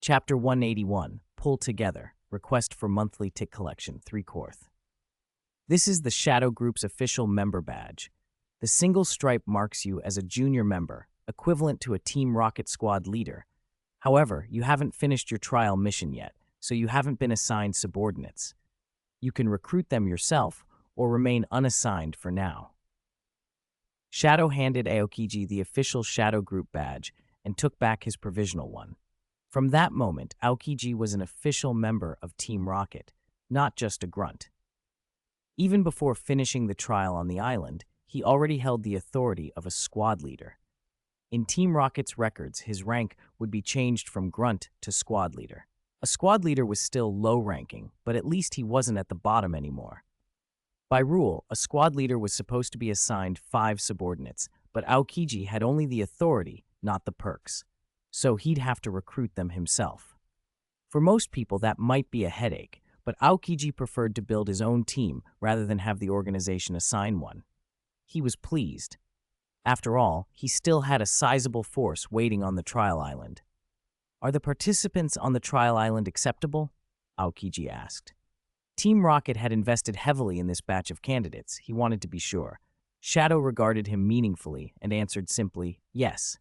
Chapter 181, Pull Together, Request for Monthly Tick Collection, 3/4. This is the Shadow Group's official member badge. The single stripe marks you as a junior member, equivalent to a Team Rocket Squad leader. However, you haven't finished your trial mission yet, so you haven't been assigned subordinates. You can recruit them yourself or remain unassigned for now. Shadow handed Aoki the official Shadow Group badge and took back his provisional one. From that moment, Aoki was an official member of Team Rocket, not just a grunt. Even before finishing the trial on the island, he already held the authority of a squad leader. In Team Rocket's records, his rank would be changed from grunt to squad leader. A squad leader was still low-ranking, but at least he wasn't at the bottom anymore. By rule, a squad leader was supposed to be assigned 5 subordinates, but Aoki had only the authority, not the perks, so he'd have to recruit them himself. For most people, that might be a headache, but Aoki preferred to build his own team rather than have the organization assign one. He was pleased. After all, he still had a sizable force waiting on the trial island. "Are the participants on the trial island acceptable?" Aoki asked. Team Rocket had invested heavily in this batch of candidates. He wanted to be sure. Shadow regarded him meaningfully and answered simply, yes.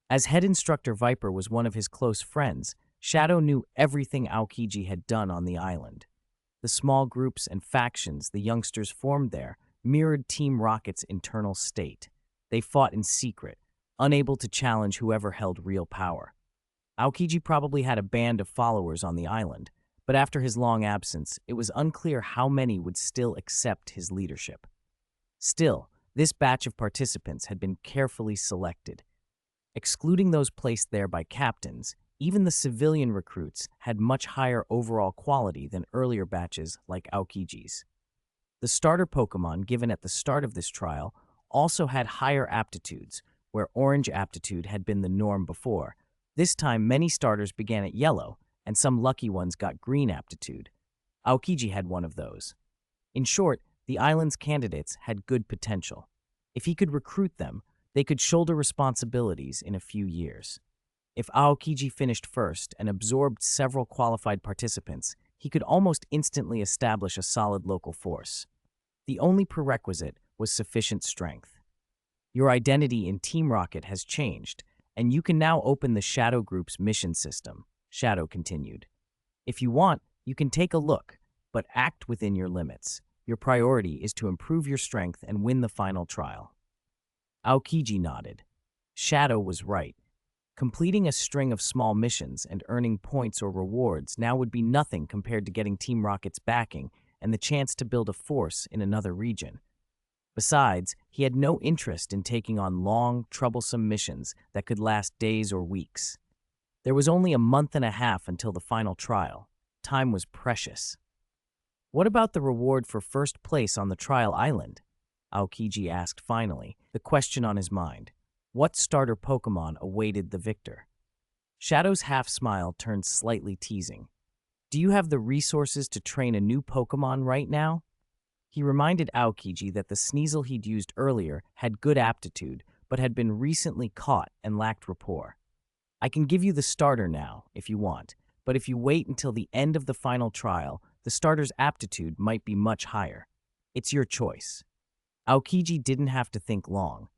As head instructor Viper was one of his close friends, Shadow knew everything Aoki had done on the island. The small groups and factions the youngsters formed there mirrored Team Rocket's internal state. They fought in secret, unable to challenge whoever held real power. Aoki probably had a band of followers on the island, but after his long absence, it was unclear how many would still accept his leadership. Still, this batch of participants had been carefully selected. Excluding those placed there by captains, even the civilian recruits had much higher overall quality than earlier batches like Aoki's. The starter Pokemon given at the start of this trial also had higher aptitudes, where orange aptitude had been the norm before. This time, many starters began at yellow, and some lucky ones got green aptitude. Aoki had one of those. In short, the island's candidates had good potential. If he could recruit them, they could shoulder responsibilities in a few years. If Aoki finished first and absorbed several qualified participants, he could almost instantly establish a solid local force. The only prerequisite was sufficient strength. Your identity in Team Rocket has changed, and you can now open the Shadow Group's mission system, Shadow continued. If you want, you can take a look, but act within your limits. Your priority is to improve your strength and win the final trial. Aoki nodded. Shadow was right. Completing a string of small missions and earning points or rewards now would be nothing compared to getting Team Rocket's backing and the chance to build a force in another region. Besides, he had no interest in taking on long, troublesome missions that could last days or weeks. There was only a month and a half until the final trial. Time was precious. "What about the reward for first place on the trial island?" Aoki asked finally, the question on his mind. What starter Pokemon awaited the victor? Shadow's half-smile turned slightly teasing. "Do you have the resources to train a new Pokemon right now?" He reminded Aoki that the Sneasel he'd used earlier had good aptitude, but had been recently caught and lacked rapport. "I can give you the starter now, if you want, but if you wait until the end of the final trial, the starter's aptitude might be much higher. It's your choice." Aoki didn't have to think long.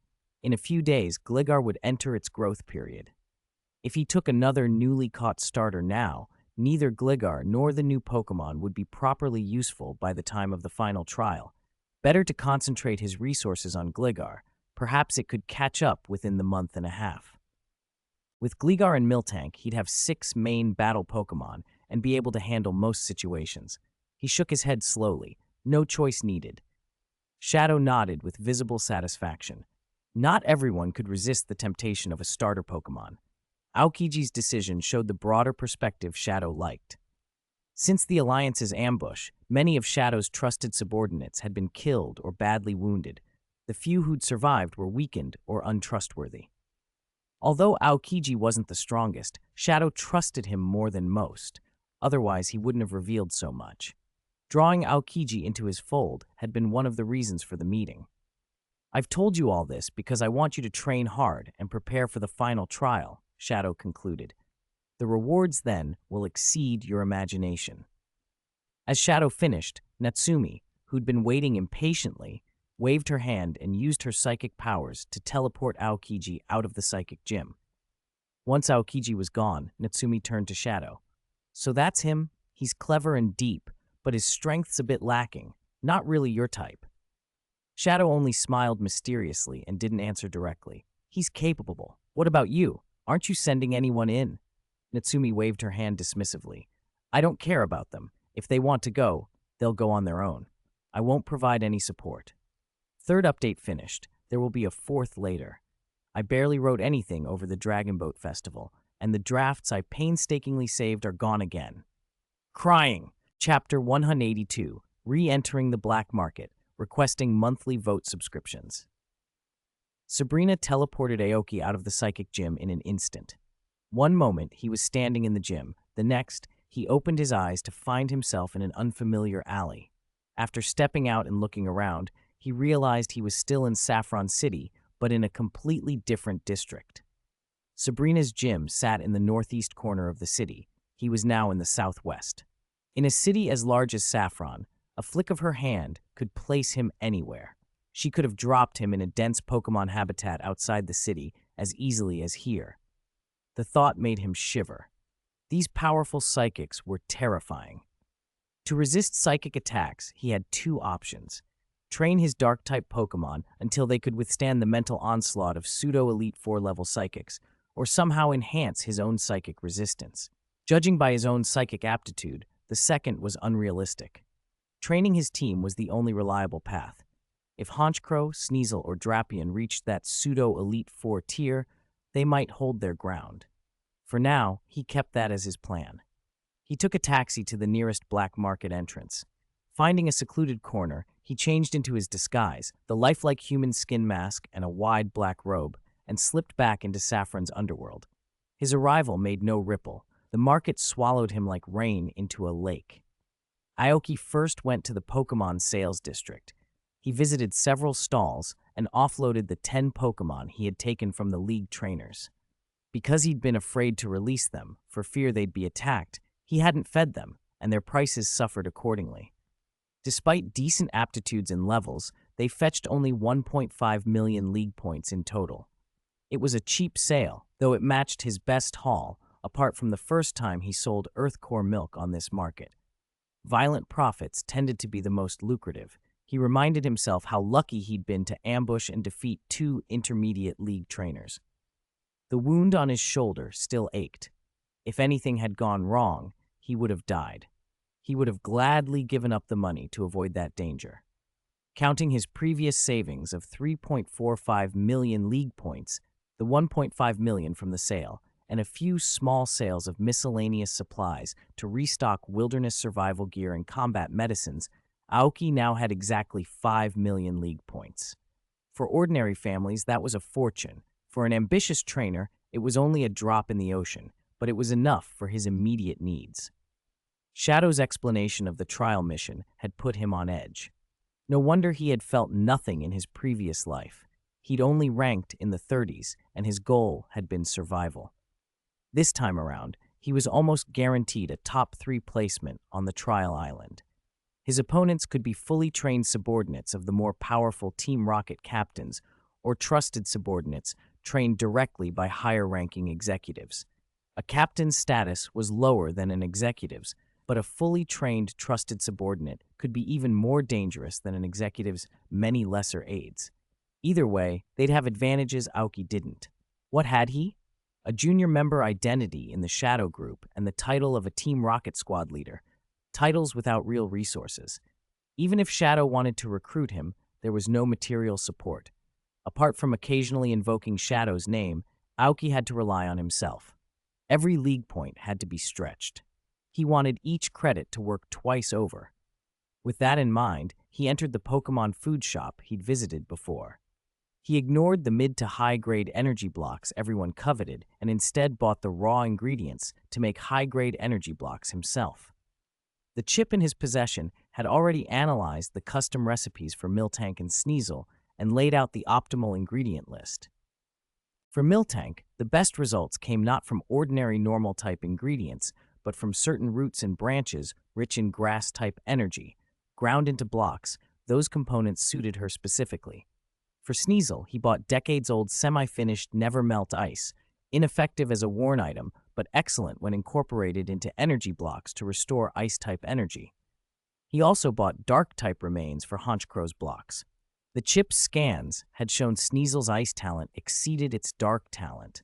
In a few days, Gligar would enter its growth period. If he took another newly caught starter now, neither Gligar nor the new Pokemon would be properly useful by the time of the final trial. Better to concentrate his resources on Gligar. Perhaps it could catch up within the month and a half. With Gligar and Miltank, he'd have 6 main battle Pokemon and be able to handle most situations. He shook his head slowly. No choice needed. Shadow nodded with visible satisfaction. Not everyone could resist the temptation of a starter Pokemon. Aoki's decision showed the broader perspective Shadow liked. Since the Alliance's ambush, many of Shadow's trusted subordinates had been killed or badly wounded. The few who'd survived were weakened or untrustworthy. Although Aoki wasn't the strongest, Shadow trusted him more than most. Otherwise, he wouldn't have revealed so much. Drawing Aoki into his fold had been one of the reasons for the meeting. "I've told you all this because I want you to train hard and prepare for the final trial," Shadow concluded. The rewards then will exceed your imagination. As Shadow finished, Natsumi, who'd been waiting impatiently, waved her hand and used her psychic powers to teleport Aokiji out of the psychic gym. Once Aokiji was gone, Natsumi turned to Shadow. So that's him? He's clever and deep, but his strength's a bit lacking. Not really your type. Shadow only smiled mysteriously and didn't answer directly. He's capable. What about you? Aren't you sending anyone in? Natsumi waved her hand dismissively. I don't care about them. If they want to go, they'll go on their own. I won't provide any support. Third update finished. There will be a fourth later. I barely wrote anything over the Dragon Boat Festival, and the drafts I painstakingly saved are gone again. Crying. Chapter 182. Re-entering the black market, requesting monthly vote subscriptions. Sabrina teleported Aoki out of the psychic gym in an instant. One moment, he was standing in the gym. The next, he opened his eyes to find himself in an unfamiliar alley. After stepping out and looking around, he realized he was still in Saffron City, but in a completely different district. Sabrina's gym sat in the northeast corner of the city. He was now in the southwest. In a city as large as Saffron, a flick of her hand could place him anywhere. She could have dropped him in a dense Pokémon habitat outside the city as easily as here. The thought made him shiver. These powerful psychics were terrifying. To resist psychic attacks, he had two options. Train his Dark-type Pokémon until they could withstand the mental onslaught of pseudo-elite 4-level psychics, or somehow enhance his own psychic resistance. Judging by his own psychic aptitude, the second was unrealistic. Training his team was the only reliable path. If Honchkrow, Sneasel, or Drapion reached that pseudo-elite 4 tier, they might hold their ground. For now, he kept that as his plan. He took a taxi to the nearest black market entrance. Finding a secluded corner, he changed into his disguise, the lifelike human skin mask and a wide black robe, and slipped back into Saffron's underworld. His arrival made no ripple. The market swallowed him like rain into a lake. Aoki first went to the Pokémon sales district. He visited several stalls and offloaded the 10 Pokémon he had taken from the league trainers. Because he'd been afraid to release them, for fear they'd be attacked, he hadn't fed them, and their prices suffered accordingly. Despite decent aptitudes and levels, they fetched only 1.5 million league points in total. It was a cheap sale, though it matched his best haul, apart from the first time he sold Earth Core milk on this market. Violent profits tended to be the most lucrative. He reminded himself how lucky he'd been to ambush and defeat 2 intermediate league trainers. The wound on his shoulder still ached. If anything had gone wrong, he would have died. He would have gladly given up the money to avoid that danger. Counting his previous savings of 3.45 million league points, the 1.5 million from the sale, and a few small sales of miscellaneous supplies to restock wilderness survival gear and combat medicines, Aoki now had exactly 5 million league points. For ordinary families, that was a fortune. For an ambitious trainer, it was only a drop in the ocean, but it was enough for his immediate needs. Shadow's explanation of the trial mission had put him on edge. No wonder he had felt nothing in his previous life. He'd only ranked in the 30s, and his goal had been survival. This time around, he was almost guaranteed a top 3 placement on the trial island. His opponents could be fully trained subordinates of the more powerful Team Rocket captains, or trusted subordinates trained directly by higher-ranking executives. A captain's status was lower than an executive's, but a fully trained trusted subordinate could be even more dangerous than an executive's many lesser aides. Either way, they'd have advantages Aoki didn't. What had he? A junior member identity in the Shadow Group and the title of a Team Rocket squad leader. Titles without real resources. Even if Shadow wanted to recruit him, there was no material support. Apart from occasionally invoking Shadow's name, Aoki had to rely on himself. Every league point had to be stretched. He wanted each credit to work twice over. With that in mind, he entered the Pokémon food shop he'd visited before. He ignored the mid to high-grade energy blocks everyone coveted and instead bought the raw ingredients to make high-grade energy blocks himself. The chip in his possession had already analyzed the custom recipes for Miltank and Sneasel and laid out the optimal ingredient list. For Miltank, the best results came not from ordinary normal-type ingredients, but from certain roots and branches rich in grass-type energy. Ground into blocks, those components suited her specifically. For Sneasel, he bought decades-old semi-finished never-melt ice, ineffective as a worn item, but excellent when incorporated into energy blocks to restore ice-type energy. He also bought dark-type remains for Honchcrow's blocks. The chip's scans had shown Sneasel's ice talent exceeded its dark talent,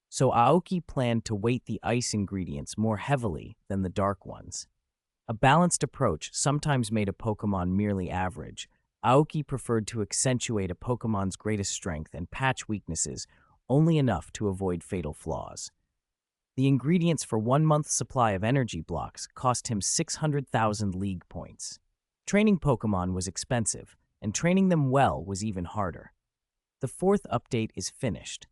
so Aoki planned to weight the ice ingredients more heavily than the dark ones. A balanced approach sometimes made a Pokémon merely average. Aoki preferred to accentuate a Pokémon's greatest strength and patch weaknesses only enough to avoid fatal flaws. The ingredients for 1 month's supply of energy blocks cost him 600,000 league points. Training Pokémon was expensive, and training them well was even harder. The 4th update is finished.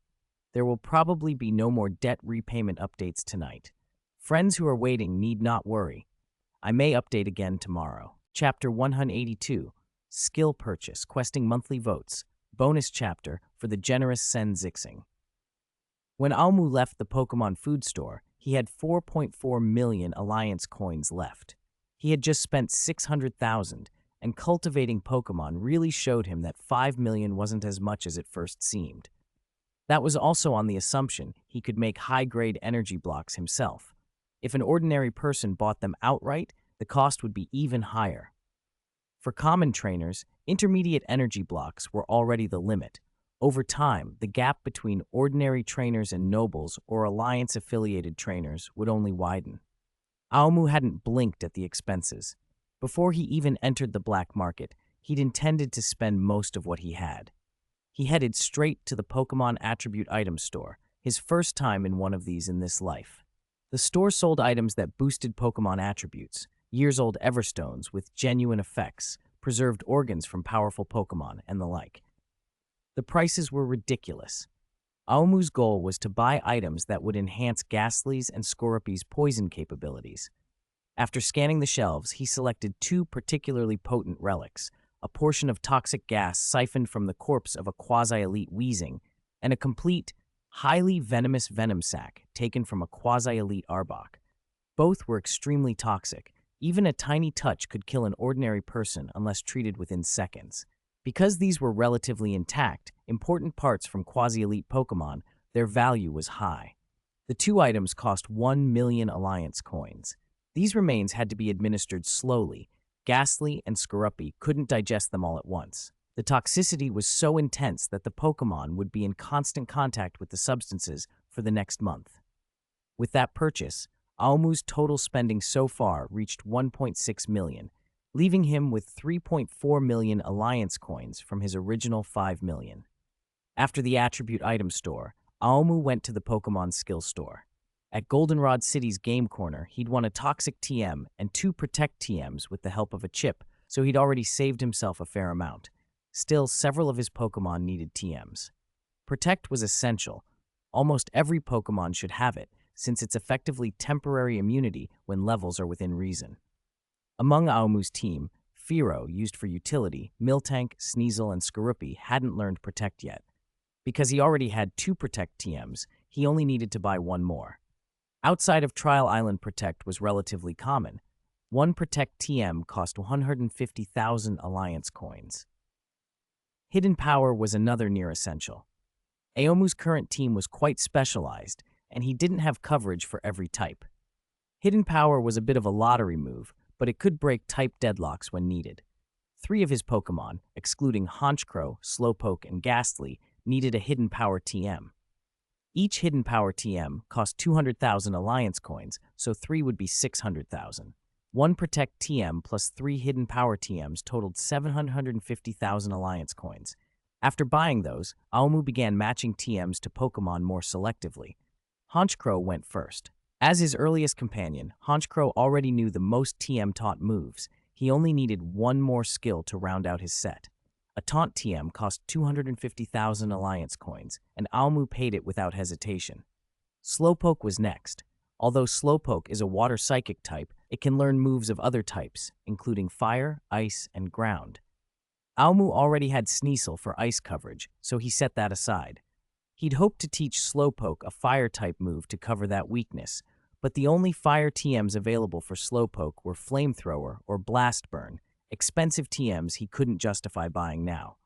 There will probably be no more debt repayment updates tonight. Friends who are waiting need not worry. I may update again tomorrow. Chapter 182, Skill Purchase, questing monthly votes. Bonus chapter for the generous Sen Zixing. When Aomu left the Pokemon food store, he had 4.4 million Alliance coins left. He had just spent 600,000, and cultivating Pokemon really showed him that 5 million wasn't as much as it first seemed. That was also on the assumption he could make high-grade energy blocks himself. If an ordinary person bought them outright, the cost would be even higher. For common trainers, intermediate energy blocks were already the limit. Over time, the gap between ordinary trainers and nobles or alliance-affiliated trainers would only widen. Aomu hadn't blinked at the expenses. Before he even entered the black market, he'd intended to spend most of what he had. He headed straight to the Pokemon Attribute Item Store, his first time in one of these in this life. The store sold items that boosted Pokemon attributes, years-old Everstones with genuine effects, preserved organs from powerful Pokemon, and the like. The prices were ridiculous. Aomu's goal was to buy items that would enhance Ghastly's and Scorpy's poison capabilities. After scanning the shelves, he selected 2 particularly potent relics, a portion of toxic gas siphoned from the corpse of a quasi-elite Weezing, and a complete, highly venomous venom sac taken from a quasi-elite Arbok. Both were extremely toxic. Even a tiny touch could kill an ordinary person unless treated within seconds. Because these were relatively intact, important parts from quasi-elite Pokemon, their value was high. The 2 items cost 1 million Alliance coins. These remains had to be administered slowly. Ghastly and Scorpy couldn't digest them all at once. The toxicity was so intense that the Pokemon would be in constant contact with the substances for the next month. With that purchase, Aomu's total spending so far reached 1.6 million, leaving him with 3.4 million Alliance coins from his original 5 million. After the Attribute Item Store, Aomu went to the Pokemon Skill Store. At Goldenrod City's Game Corner, he'd won a Toxic TM and 2 Protect TMs with the help of a chip, so he'd already saved himself a fair amount. Still, several of his Pokemon needed TMs. Protect was essential. Almost every Pokemon should have it, since it's effectively temporary immunity when levels are within reason. Among Aomu's team, Fearow, used for utility, Miltank, Sneasel, and Scorpy hadn't learned Protect yet. Because he already had 2 Protect TMs, he only needed to buy 1 more. Outside of Trial Island, Protect was relatively common. 1 Protect TM cost 150,000 Alliance coins. Hidden Power was another near essential. Aomu's current team was quite specialized, and he didn't have coverage for every type. Hidden Power was a bit of a lottery move, but it could break type deadlocks when needed. 3 of his Pokemon, excluding Honchcrow, Slowpoke, and Ghastly, needed a Hidden Power TM. Each Hidden Power TM cost 200,000 Alliance coins, so 3 would be 600,000. 1 Protect TM plus 3 Hidden Power TMs totaled 750,000 Alliance coins. After buying those, Aomu began matching TMs to Pokemon more selectively. Honchcrow went first. As his earliest companion, Honchcrow already knew the most TM-taught moves. He only needed 1 more skill to round out his set. A Taunt TM cost 250,000 Alliance coins, and Aomu paid it without hesitation. Slowpoke was next. Although Slowpoke is a water psychic type, it can learn moves of other types, including fire, ice, and ground. Aomu already had Sneasel for ice coverage, so he set that aside. He'd hoped to teach Slowpoke a fire-type move to cover that weakness, but the only fire TMs available for Slowpoke were Flamethrower or Blast Burn, expensive TMs he couldn't justify buying now.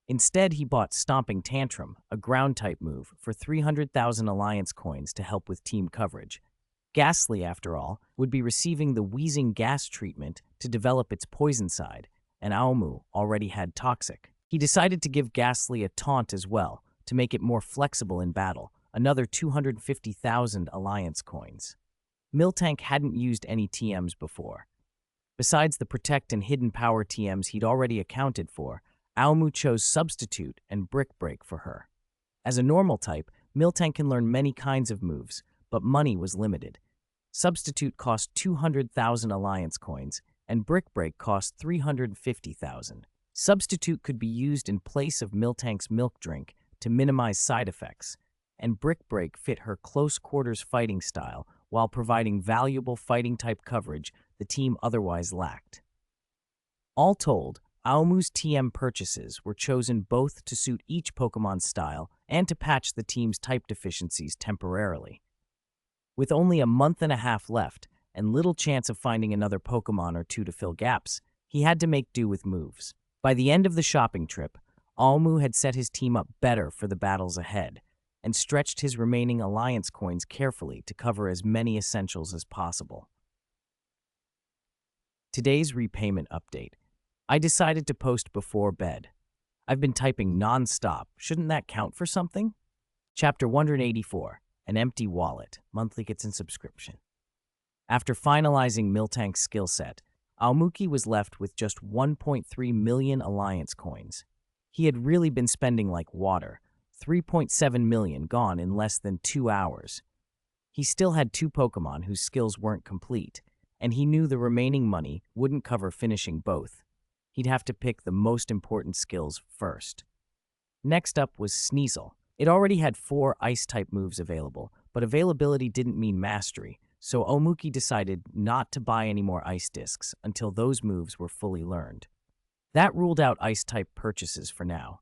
Instead, he bought Stomping Tantrum, a ground-type move, for 300,000 Alliance coins to help with team coverage. Ghastly, after all, would be receiving the Wheezing Gas treatment to develop its poison side, and Aomu already had Toxic. He decided to give Ghastly a taunt as well, to make it more flexible in battle, another 250,000 Alliance coins. Miltank hadn't used any TMs before. Besides the Protect and Hidden Power TMs he'd already accounted for, Aomu chose Substitute and Brick Break for her. As a normal type, Miltank can learn many kinds of moves, but money was limited. Substitute cost 200,000 Alliance coins, and Brick Break cost 350,000. Substitute could be used in place of Miltank's milk drink to minimize side effects, and Brick Break fit her close quarters fighting style while providing valuable fighting type coverage the team otherwise lacked. All told, Aomu's TM purchases were chosen both to suit each Pokemon's style and to patch the team's type deficiencies temporarily. With only a month and a half left and little chance of finding another Pokemon or two to fill gaps, he had to make do with moves. By the end of the shopping trip, Aomu had set his team up better for the battles ahead and stretched his remaining Alliance coins carefully to cover as many essentials as possible. Today's repayment update. I decided to post before bed. I've been typing non-stop. Shouldn't that count for something? Chapter 184, An Empty Wallet, Monthly Kits and Subscription. After finalizing Miltank's skill set, Aomuki was left with just 1.3 million Alliance coins. He had really been spending like water, 3.7 million gone in less than 2 hours. He still had 2 Pokemon whose skills weren't complete, and he knew the remaining money wouldn't cover finishing both. He'd have to pick the most important skills first. Next up was Sneasel. It already had 4 Ice-type moves available, but availability didn't mean mastery, so Aomuki decided not to buy any more Ice Discs until those moves were fully learned. That ruled out Ice-type purchases for now.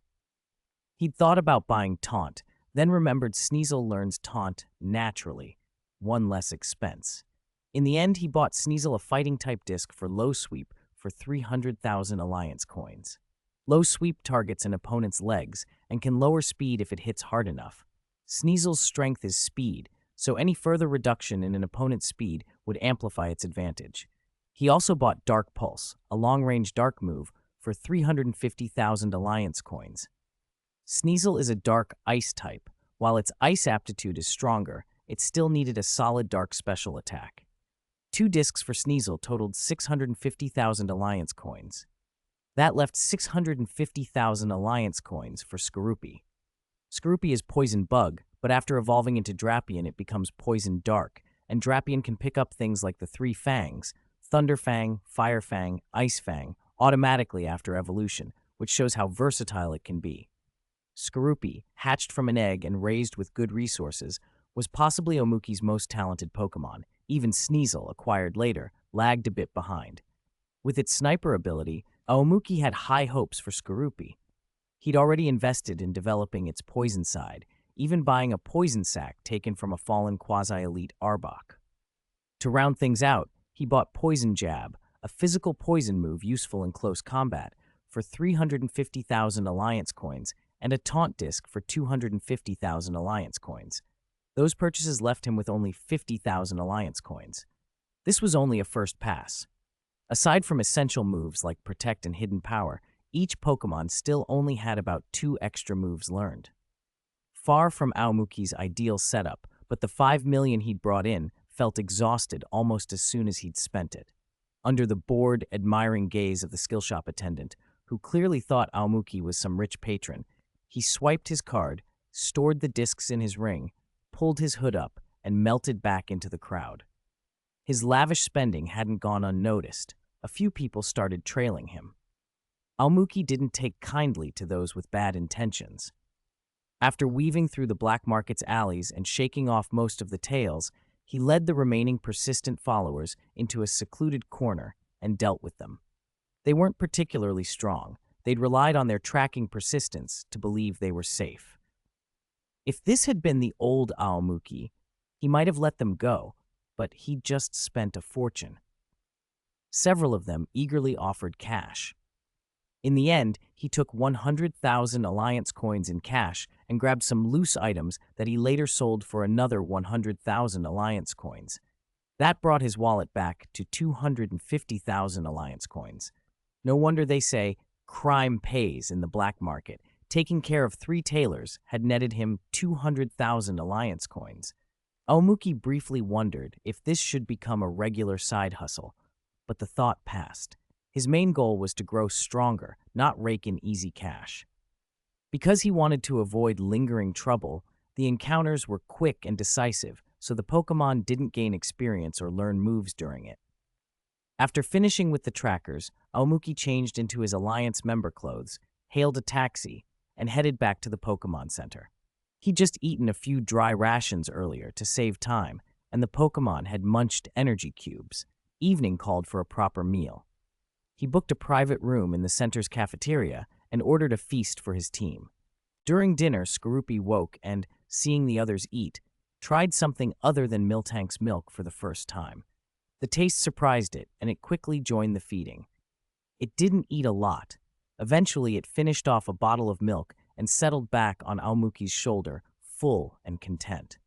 He'd thought about buying Taunt, then remembered Sneasel learns Taunt naturally, 1 less expense. In the end, he bought Sneasel a Fighting-type disc for Low Sweep for 300,000 Alliance coins. Low Sweep targets an opponent's legs and can lower speed if it hits hard enough. Sneasel's strength is speed, so any further reduction in an opponent's speed would amplify its advantage. He also bought Dark Pulse, a long-range dark move, for 350,000 Alliance coins. Sneasel is a dark ice type. While its ice aptitude is stronger, it still needed a solid dark special attack. 2 discs for Sneasel totaled 650,000 Alliance coins. That left 650,000 Alliance coins for Skorupi. Skorupi is Poison Bug, but after evolving into Drapion it becomes Poison Dark, and Drapion can pick up things like the 3 Fangs, Thunder Fang, Fire Fang, Ice Fang, automatically after evolution, which shows how versatile it can be. Skorupi, hatched from an egg and raised with good resources, was possibly Aomuki's most talented Pokemon. Even Sneasel, acquired later, lagged a bit behind. With its sniper ability, Aomuki had high hopes for Skorupi. He'd already invested in developing its poison side, even buying a poison sac taken from a fallen quasi-elite Arbok. To round things out, he bought Poison Jab, a physical poison move useful in close combat, for 350,000 Alliance coins, and a Taunt Disc for 250,000 Alliance coins. Those purchases left him with only 50,000 Alliance coins. This was only a first pass. Aside from essential moves like Protect and Hidden Power, each Pokemon still only had about 2 extra moves learned. Far from Aomuki's ideal setup, but the 5 million he'd brought in felt exhausted almost as soon as he'd spent it. Under the bored, admiring gaze of the skill shop attendant, who clearly thought Aomuki was some rich patron, he swiped his card, stored the discs in his ring, pulled his hood up, and melted back into the crowd. His lavish spending hadn't gone unnoticed. A few people started trailing him. Aomuki didn't take kindly to those with bad intentions. After weaving through the black market's alleys and shaking off most of the tails, he led the remaining persistent followers into a secluded corner and dealt with them. They weren't particularly strong. They'd relied on their tracking persistence to believe they were safe. If this had been the old Aomuki, he might have let them go, but he just spent a fortune. Several of them eagerly offered cash. In the end, he took 100,000 Alliance coins in cash and grabbed some loose items that he later sold for another 100,000 Alliance coins. That brought his wallet back to 250,000 Alliance coins. No wonder they say crime pays in the black market. Taking care of 3 tailors had netted him 200,000 Alliance coins. Aomuki briefly wondered if this should become a regular side hustle, but the thought passed. His main goal was to grow stronger, not rake in easy cash. Because he wanted to avoid lingering trouble, the encounters were quick and decisive, so the Pokémon didn't gain experience or learn moves during it. After finishing with the trackers, Aomuki changed into his Alliance member clothes, hailed a taxi, and headed back to the Pokémon Center. He'd just eaten a few dry rations earlier to save time, and the Pokémon had munched energy cubes. Evening called for a proper meal. He booked a private room in the center's cafeteria and ordered a feast for his team. During dinner, Skorupi woke and, seeing the others eat, tried something other than Miltank's milk for the first time. The taste surprised it, and it quickly joined the feeding. It didn't eat a lot. Eventually, it finished off a bottle of milk and settled back on Aomuki's shoulder, full and content.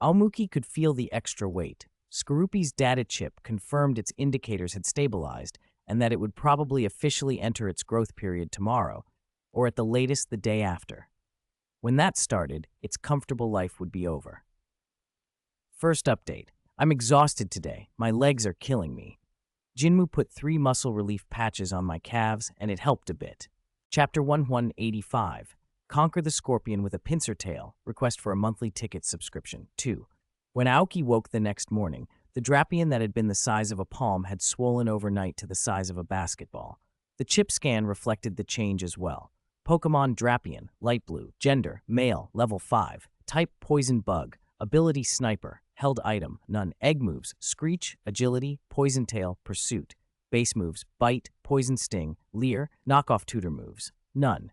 Aomuki could feel the extra weight. Skorupi's data chip confirmed its indicators had stabilized and that it would probably officially enter its growth period tomorrow, or at the latest the day after. When that started, its comfortable life would be over. First update. I'm exhausted today. My legs are killing me. Jinmu put 3 muscle relief patches on my calves, and it helped a bit. Chapter 1185. Conquer the Scorpion with a Pincer Tail. Request for a monthly ticket subscription. 2. When Aoki woke the next morning, the Drapion that had been the size of a palm had swollen overnight to the size of a basketball. The chip scan reflected the change as well. Pokemon Drapion, light blue, gender, male, level 5, type poison bug, ability sniper, held item, none, egg moves, screech, agility, poison tail, pursuit, base moves, bite, poison sting, leer, knockoff tutor moves, none.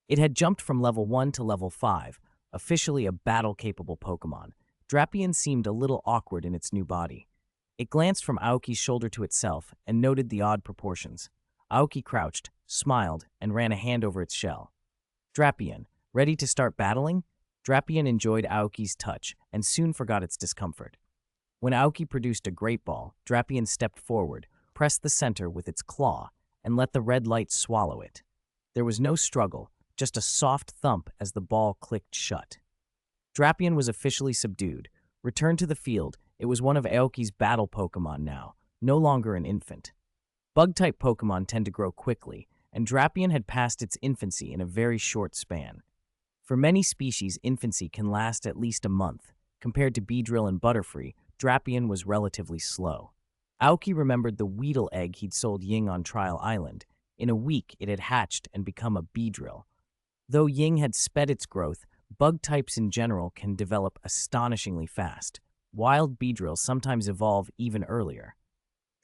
It had jumped from level 1 to level 5, officially a battle-capable Pokemon. Drapion seemed a little awkward in its new body. It glanced from Aoki's shoulder to itself and noted the odd proportions. Aoki crouched, smiled, and ran a hand over its shell. Drapion, ready to start battling? Drapion enjoyed Aoki's touch and soon forgot its discomfort. When Aoki produced a Great Ball, Drapion stepped forward, pressed the center with its claw, and let the red light swallow it. There was no struggle, just a soft thump as the ball clicked shut. Drapion was officially subdued. Returned to the field, it was one of Aoki's battle Pokemon now, no longer an infant. Bug-type Pokemon tend to grow quickly, and Drapion had passed its infancy in a very short span. For many species, infancy can last at least a month. Compared to Beedrill and Butterfree, Drapion was relatively slow. Aoki remembered the Weedle egg he'd sold Ying on Trial Island. In a week, it had hatched and become a Beedrill. Though Ying had sped its growth, bug types in general can develop astonishingly fast. Wild Beedrills sometimes evolve even earlier.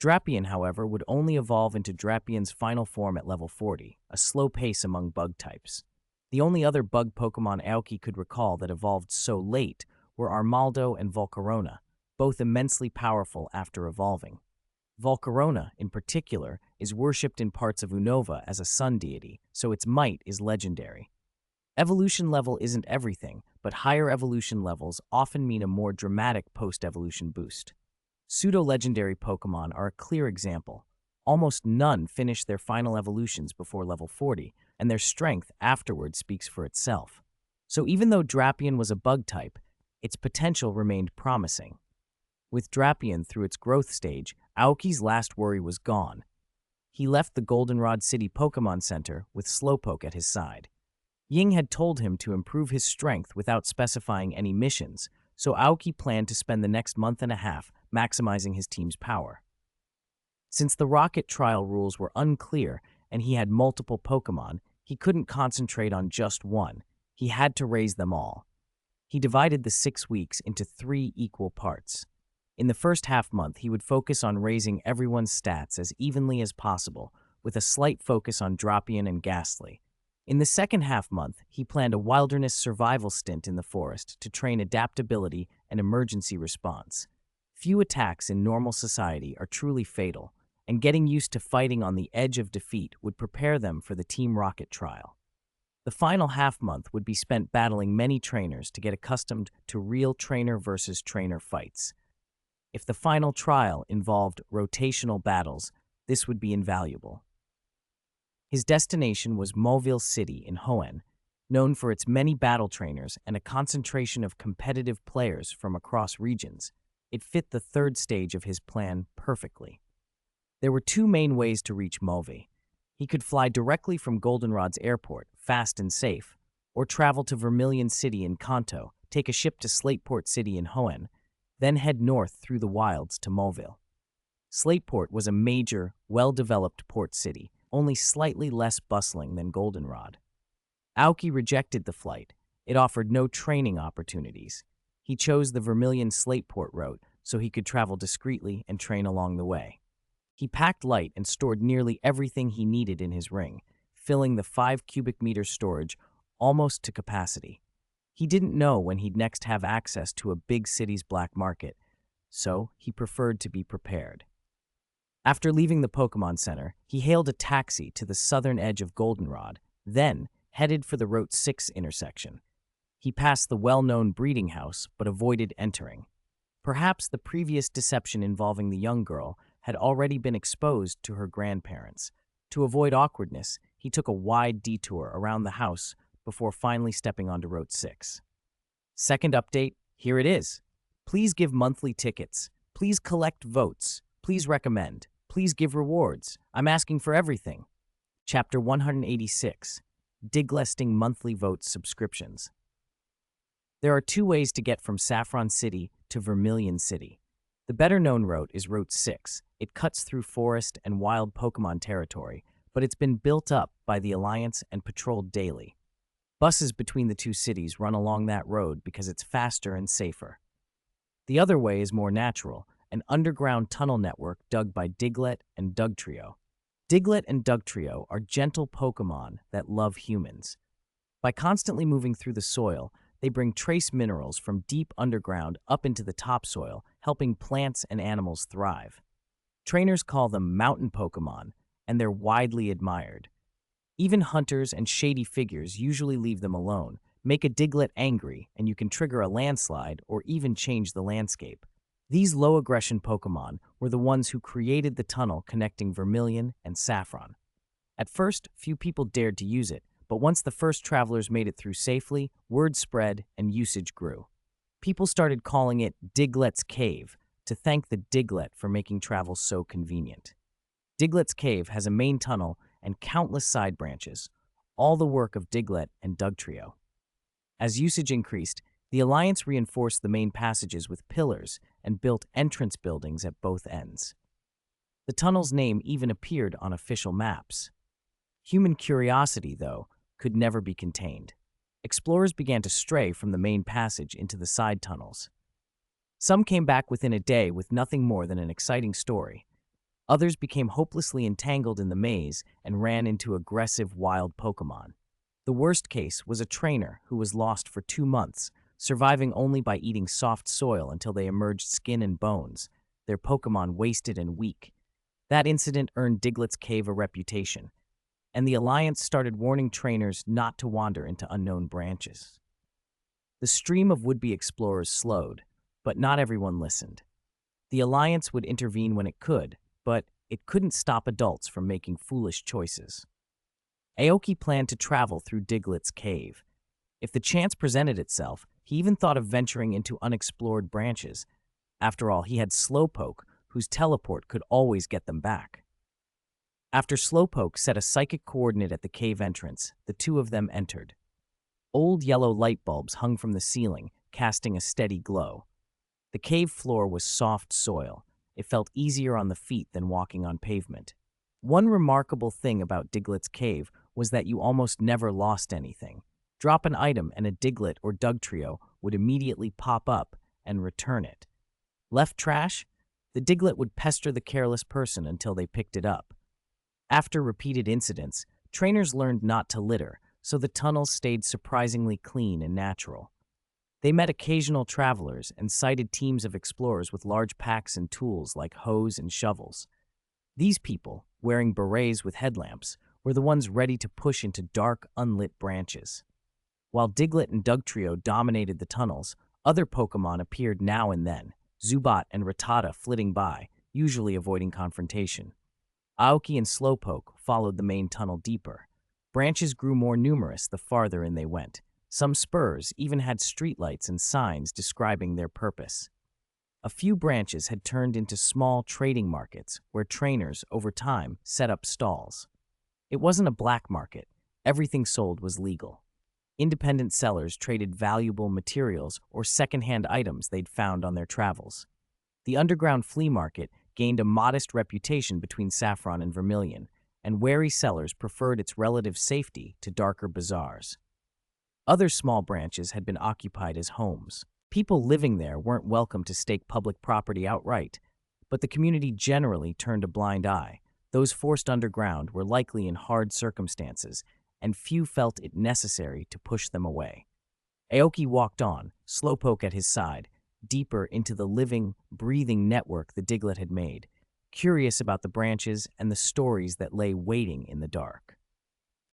Drapion, however, would only evolve into Drapion's final form at level 40, a slow pace among bug types. The only other bug Pokemon Aoki could recall that evolved so late were Armaldo and Volcarona, both immensely powerful after evolving. Volcarona, in particular, is worshipped in parts of Unova as a sun deity, so its might is legendary. Evolution level isn't everything, but higher evolution levels often mean a more dramatic post-evolution boost. Pseudo-legendary Pokemon are a clear example. Almost none finish their final evolutions before level 40, and their strength afterward speaks for itself. So even though Drapion was a bug type, its potential remained promising. With Drapion through its growth stage, Aoki's last worry was gone. He left the Goldenrod City Pokemon Center with Slowpoke at his side. Ying had told him to improve his strength without specifying any missions, so Aoki planned to spend the next month and a half maximizing his team's power. Since the rocket trial rules were unclear and he had multiple Pokemon, he couldn't concentrate on just one. He had to raise them all. He divided the 6 weeks into 3 equal parts. In the first half-month, he would focus on raising everyone's stats as evenly as possible, with a slight focus on Drapion and Ghastly. In the second half month, he planned a wilderness survival stint in the forest to train adaptability and emergency response. Few attacks in normal society are truly fatal, and getting used to fighting on the edge of defeat would prepare them for the Team Rocket trial. The final half month would be spent battling many trainers to get accustomed to real trainer versus trainer fights. If the final trial involved rotational battles, this would be invaluable. His destination was Mauville City in Hoenn, known for its many battle trainers and a concentration of competitive players from across regions. It fit the third stage of his plan perfectly. There were two main ways to reach Mauville. He could fly directly from Goldenrod's airport, fast and safe, or travel to Vermilion City in Kanto, take a ship to Slateport City in Hoenn, then head north through the wilds to Mauville. Slateport was a major, well-developed port city, only slightly less bustling than Goldenrod. Aoki rejected the flight. It offered no training opportunities. He chose the Vermilion Slateport route so he could travel discreetly and train along the way. He packed light and stored nearly everything he needed in his ring, filling the 5 cubic meter storage almost to capacity. He didn't know when he'd next have access to a big city's black market, so he preferred to be prepared. After leaving the Pokemon Center, he hailed a taxi to the southern edge of Goldenrod, then headed for the Route 6 intersection. He passed the well-known breeding house but avoided entering. Perhaps the previous deception involving the young girl had already been exposed to her grandparents. To avoid awkwardness, he took a wide detour around the house before finally stepping onto Route 6. Second update, here it is. Please give monthly tickets. Please collect votes. Please recommend. Please give rewards. I'm asking for everything. Chapter 186, Diglisting Monthly Votes Subscriptions. There are two ways to get from Saffron City to Vermilion City. The better-known route is Route 6. It cuts through forest and wild Pokemon territory, but it's been built up by the Alliance and patrolled daily. Buses between the two cities run along that road because it's faster and safer. The other way is more natural, an underground tunnel network dug by Diglett and Dugtrio. Diglett and Dugtrio are gentle Pokemon that love humans. By constantly moving through the soil, they bring trace minerals from deep underground up into the topsoil, helping plants and animals thrive. Trainers call them mountain Pokemon, and they're widely admired. Even hunters and shady figures usually leave them alone. Make a Diglett angry, and you can trigger a landslide or even change the landscape. These low-aggression Pokemon were the ones who created the tunnel connecting Vermilion and Saffron. At first, few people dared to use it, but once the first travelers made it through safely, word spread and usage grew. People started calling it Diglett's Cave to thank the Diglett for making travel so convenient. Diglett's Cave has a main tunnel and countless side branches, all the work of Diglett and Dugtrio. As usage increased, the Alliance reinforced the main passages with pillars and built entrance buildings at both ends. The tunnel's name even appeared on official maps. Human curiosity, though, could never be contained. Explorers began to stray from the main passage into the side tunnels. Some came back within a day with nothing more than an exciting story. Others became hopelessly entangled in the maze and ran into aggressive wild Pokemon. The worst case was a trainer who was lost for 2 months, surviving only by eating soft soil until they emerged skin and bones, their Pokemon wasted and weak. That incident earned Diglett's Cave a reputation, and the Alliance started warning trainers not to wander into unknown branches. The stream of would-be explorers slowed, but not everyone listened. The Alliance would intervene when it could, but it couldn't stop adults from making foolish choices. Aoki planned to travel through Diglett's Cave. If the chance presented itself, he even thought of venturing into unexplored branches. After all, he had Slowpoke, whose teleport could always get them back. After Slowpoke set a psychic coordinate at the cave entrance, the two of them entered. Old yellow light bulbs hung from the ceiling, casting a steady glow. The cave floor was soft soil. It felt easier on the feet than walking on pavement. One remarkable thing about Diglett's Cave was that you almost never lost anything. Drop an item and a Diglett or Dugtrio would immediately pop up and return it. Left trash? The Diglett would pester the careless person until they picked it up. After repeated incidents, trainers learned not to litter, so the tunnels stayed surprisingly clean and natural. They met occasional travelers and sighted teams of explorers with large packs and tools like hoes and shovels. These people, wearing berets with headlamps, were the ones ready to push into dark, unlit branches. While Diglett and Dugtrio dominated the tunnels, other Pokémon appeared now and then, Zubat and Rattata flitting by, usually avoiding confrontation. Aoki and Slowpoke followed the main tunnel deeper. Branches grew more numerous the farther in they went. Some spurs even had streetlights and signs describing their purpose. A few branches had turned into small trading markets where trainers, over time, set up stalls. It wasn't a black market. Everything sold was legal. Independent sellers traded valuable materials or secondhand items they'd found on their travels. The underground flea market gained a modest reputation between Saffron and Vermilion, and wary sellers preferred its relative safety to darker bazaars. Other small branches had been occupied as homes. People living there weren't welcome to stake public property outright, but the community generally turned a blind eye. Those forced underground were likely in hard circumstances, and few felt it necessary to push them away. Aoki walked on, Slowpoke at his side, deeper into the living, breathing network the Diglett had made, curious about the branches and the stories that lay waiting in the dark.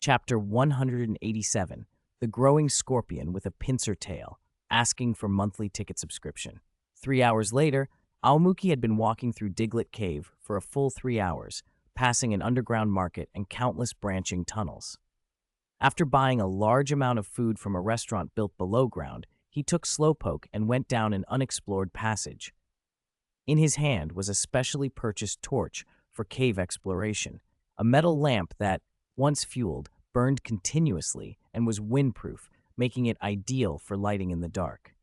Chapter 187, The Growing Scorpion with a Pincer Tail, asking for monthly ticket subscription. 3 hours later, Aomuki had been walking through Diglett Cave for a full 3 hours, passing an underground market and countless branching tunnels. After buying a large amount of food from a restaurant built below ground, he took Slowpoke and went down an unexplored passage. In his hand was a specially purchased torch for cave exploration, a metal lamp that, once fueled, burned continuously and was windproof, making it ideal for lighting in the dark.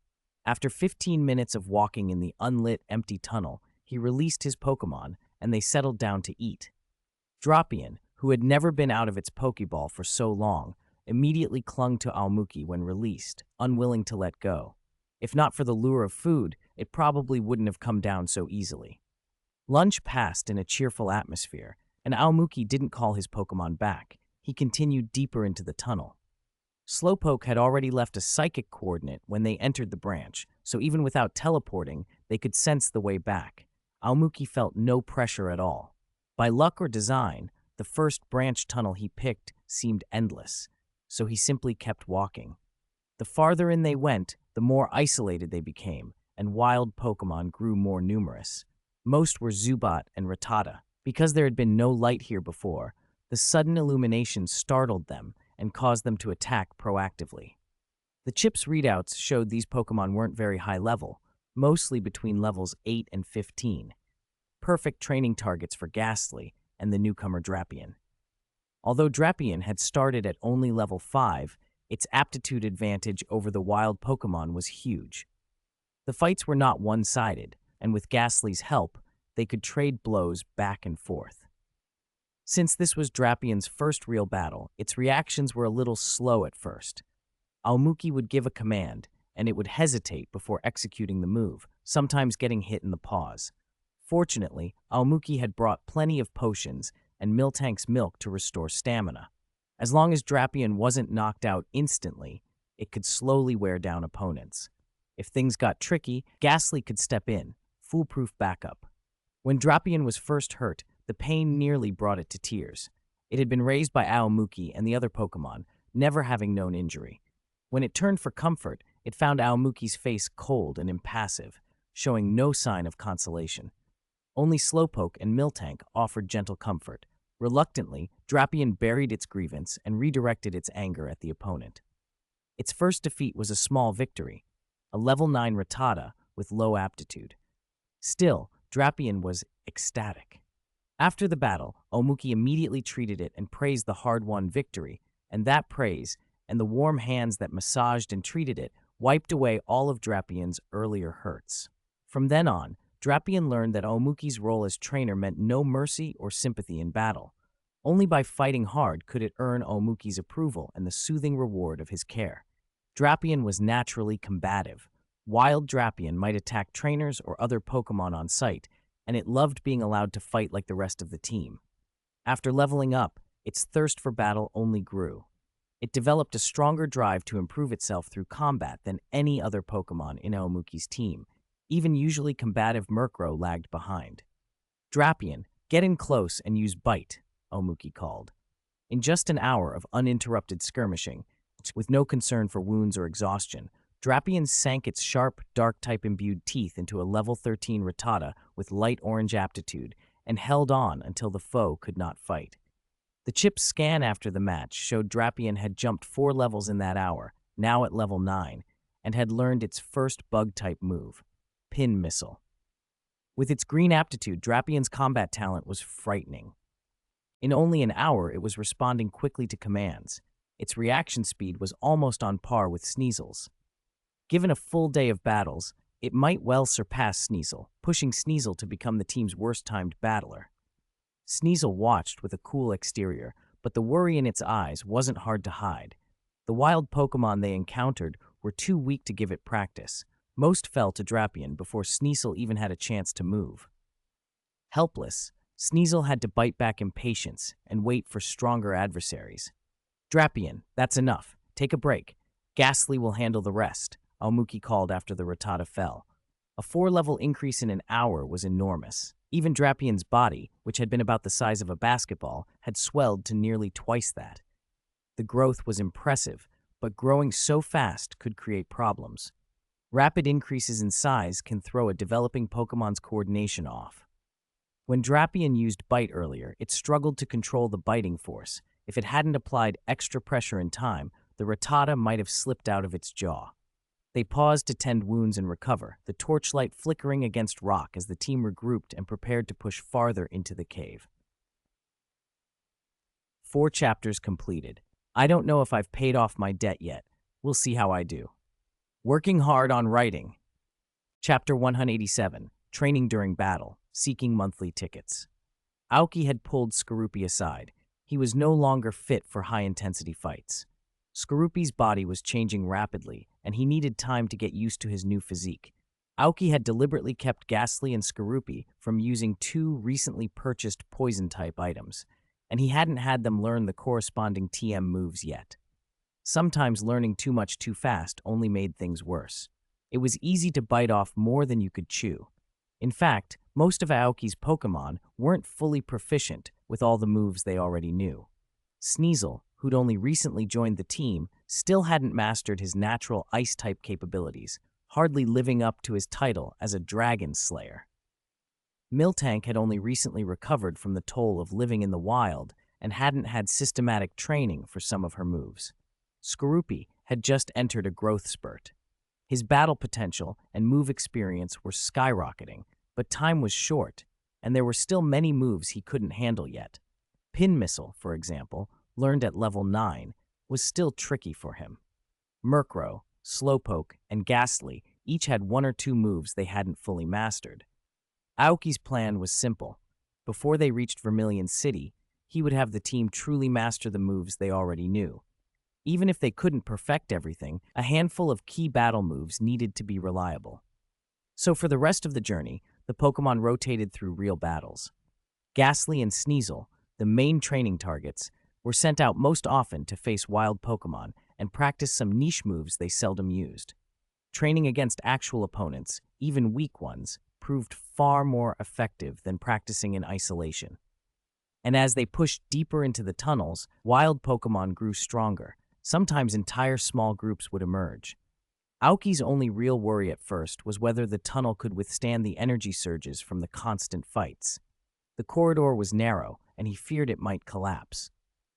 After 15 minutes of walking in the unlit, empty tunnel, he released his Pokémon and they settled down to eat. Drapion, who had never been out of its Pokeball for so long, immediately clung to Aomuki when released, unwilling to let go. If not for the lure of food, it probably wouldn't have come down so easily. Lunch passed in a cheerful atmosphere, and Aomuki didn't call his Pokémon back. He continued deeper into the tunnel. Slowpoke had already left a psychic coordinate when they entered the branch, so even without teleporting, they could sense the way back. Aomuki felt no pressure at all. By luck or design, the first branch tunnel he picked seemed endless, so he simply kept walking. The farther in they went, the more isolated they became, and wild Pokémon grew more numerous. Most were Zubat and Rattata. Because there had been no light here before, the sudden illumination startled them and caused them to attack proactively. The chip's readouts showed these Pokémon weren't very high level, mostly between levels 8 and 15. Perfect training targets for Ghastly and the newcomer Drapion. Although Drapion had started at only level 5, its aptitude advantage over the wild Pokémon was huge. The fights were not one-sided, and with Ghastly's help, they could trade blows back and forth. Since this was Drapion's first real battle, its reactions were a little slow at first. Aomuki would give a command, and it would hesitate before executing the move, sometimes getting hit in the paws. Fortunately, Aomuki had brought plenty of potions and Miltank's milk to restore stamina. As long as Drapion wasn't knocked out instantly, it could slowly wear down opponents. If things got tricky, Ghastly could step in, foolproof backup. When Drapion was first hurt, the pain nearly brought it to tears. It had been raised by Aomuki and the other Pokémon, never having known injury. When it turned for comfort, it found Aomuki's face cold and impassive, showing no sign of consolation. Only Slowpoke and Miltank offered gentle comfort. Reluctantly, Drapion buried its grievance and redirected its anger at the opponent. Its first defeat was a small victory, a level 9 Rattata with low aptitude. Still, Drapion was ecstatic. After the battle, Aomuki immediately treated it and praised the hard-won victory, and that praise, and the warm hands that massaged and treated it, wiped away all of Drapion's earlier hurts. From then on, Drapion learned that Aomuki's role as trainer meant no mercy or sympathy in battle. Only by fighting hard could it earn Aomuki's approval and the soothing reward of his care. Drapion was naturally combative. Wild Drapion might attack trainers or other Pokémon on sight, and it loved being allowed to fight like the rest of the team. After leveling up, its thirst for battle only grew. It developed a stronger drive to improve itself through combat than any other Pokemon in Aomuki's team. Even usually combative Murkrow lagged behind. Drapion, get in close and use Bite, Aomuki called. In just an hour of uninterrupted skirmishing, with no concern for wounds or exhaustion, Drapion sank its sharp, dark-type imbued teeth into a level 13 Rattata with light orange aptitude and held on until the foe could not fight. The chip's scan after the match showed Drapion had jumped 4 levels in that hour, now at level 9, and had learned its first bug-type move, Pin Missile. With its green aptitude, Drapion's combat talent was frightening. In only an hour, it was responding quickly to commands. Its reaction speed was almost on par with Sneasel's. Given a full day of battles, it might well surpass Sneasel, pushing Sneasel to become the team's worst-timed battler. Sneasel watched with a cool exterior, but the worry in its eyes wasn't hard to hide. The wild Pokemon they encountered were too weak to give it practice. Most fell to Drapion before Sneasel even had a chance to move. Helpless, Sneasel had to bite back impatience and wait for stronger adversaries. Drapion, that's enough. Take a break. Ghastly will handle the rest, Aomuki called after the Rattata fell. A 4-level increase in an hour was enormous. Even Drapion's body, which had been about the size of a basketball, had swelled to nearly twice that. The growth was impressive, but growing so fast could create problems. Rapid increases in size can throw a developing Pokemon's coordination off. When Drapion used Bite earlier, it struggled to control the biting force. If it hadn't applied extra pressure in time, the Rattata might have slipped out of its jaw. They paused to tend wounds and recover, the torchlight flickering against rock as the team regrouped and prepared to push farther into the cave. 4 chapters completed. I don't know if I've paid off my debt yet. We'll see how I do. Working hard on writing. Chapter 187, Training During Battle, Seeking Monthly Tickets. Aoki had pulled Skorupi aside. He was no longer fit for high-intensity fights. Skorupi's body was changing rapidly, and he needed time to get used to his new physique. Aoki had deliberately kept Ghastly and Skorupi from using 2 recently purchased poison-type items, and he hadn't had them learn the corresponding TM moves yet. Sometimes learning too much too fast only made things worse. It was easy to bite off more than you could chew. In fact, most of Aoki's Pokemon weren't fully proficient with all the moves they already knew. Sneasel, who'd only recently joined the team, still hadn't mastered his natural ice-type capabilities, hardly living up to his title as a dragon slayer. Miltank had only recently recovered from the toll of living in the wild and hadn't had systematic training for some of her moves. Skorupi had just entered a growth spurt. His battle potential and move experience were skyrocketing, but time was short, and there were still many moves he couldn't handle yet. Pin Missile, for example, learned at level 9, was still tricky for him. Murkrow, Slowpoke, and Ghastly each had 1 or 2 moves they hadn't fully mastered. Aoki's plan was simple. Before they reached Vermilion City, he would have the team truly master the moves they already knew. Even if they couldn't perfect everything, a handful of key battle moves needed to be reliable. So for the rest of the journey, the Pokemon rotated through real battles. Ghastly and Sneasel, the main training targets, were sent out most often to face wild Pokemon and practice some niche moves they seldom used. Training against actual opponents, even weak ones, proved far more effective than practicing in isolation. And as they pushed deeper into the tunnels, wild Pokemon grew stronger. Sometimes entire small groups would emerge. Aoki's only real worry at first was whether the tunnel could withstand the energy surges from the constant fights. The corridor was narrow, and he feared it might collapse.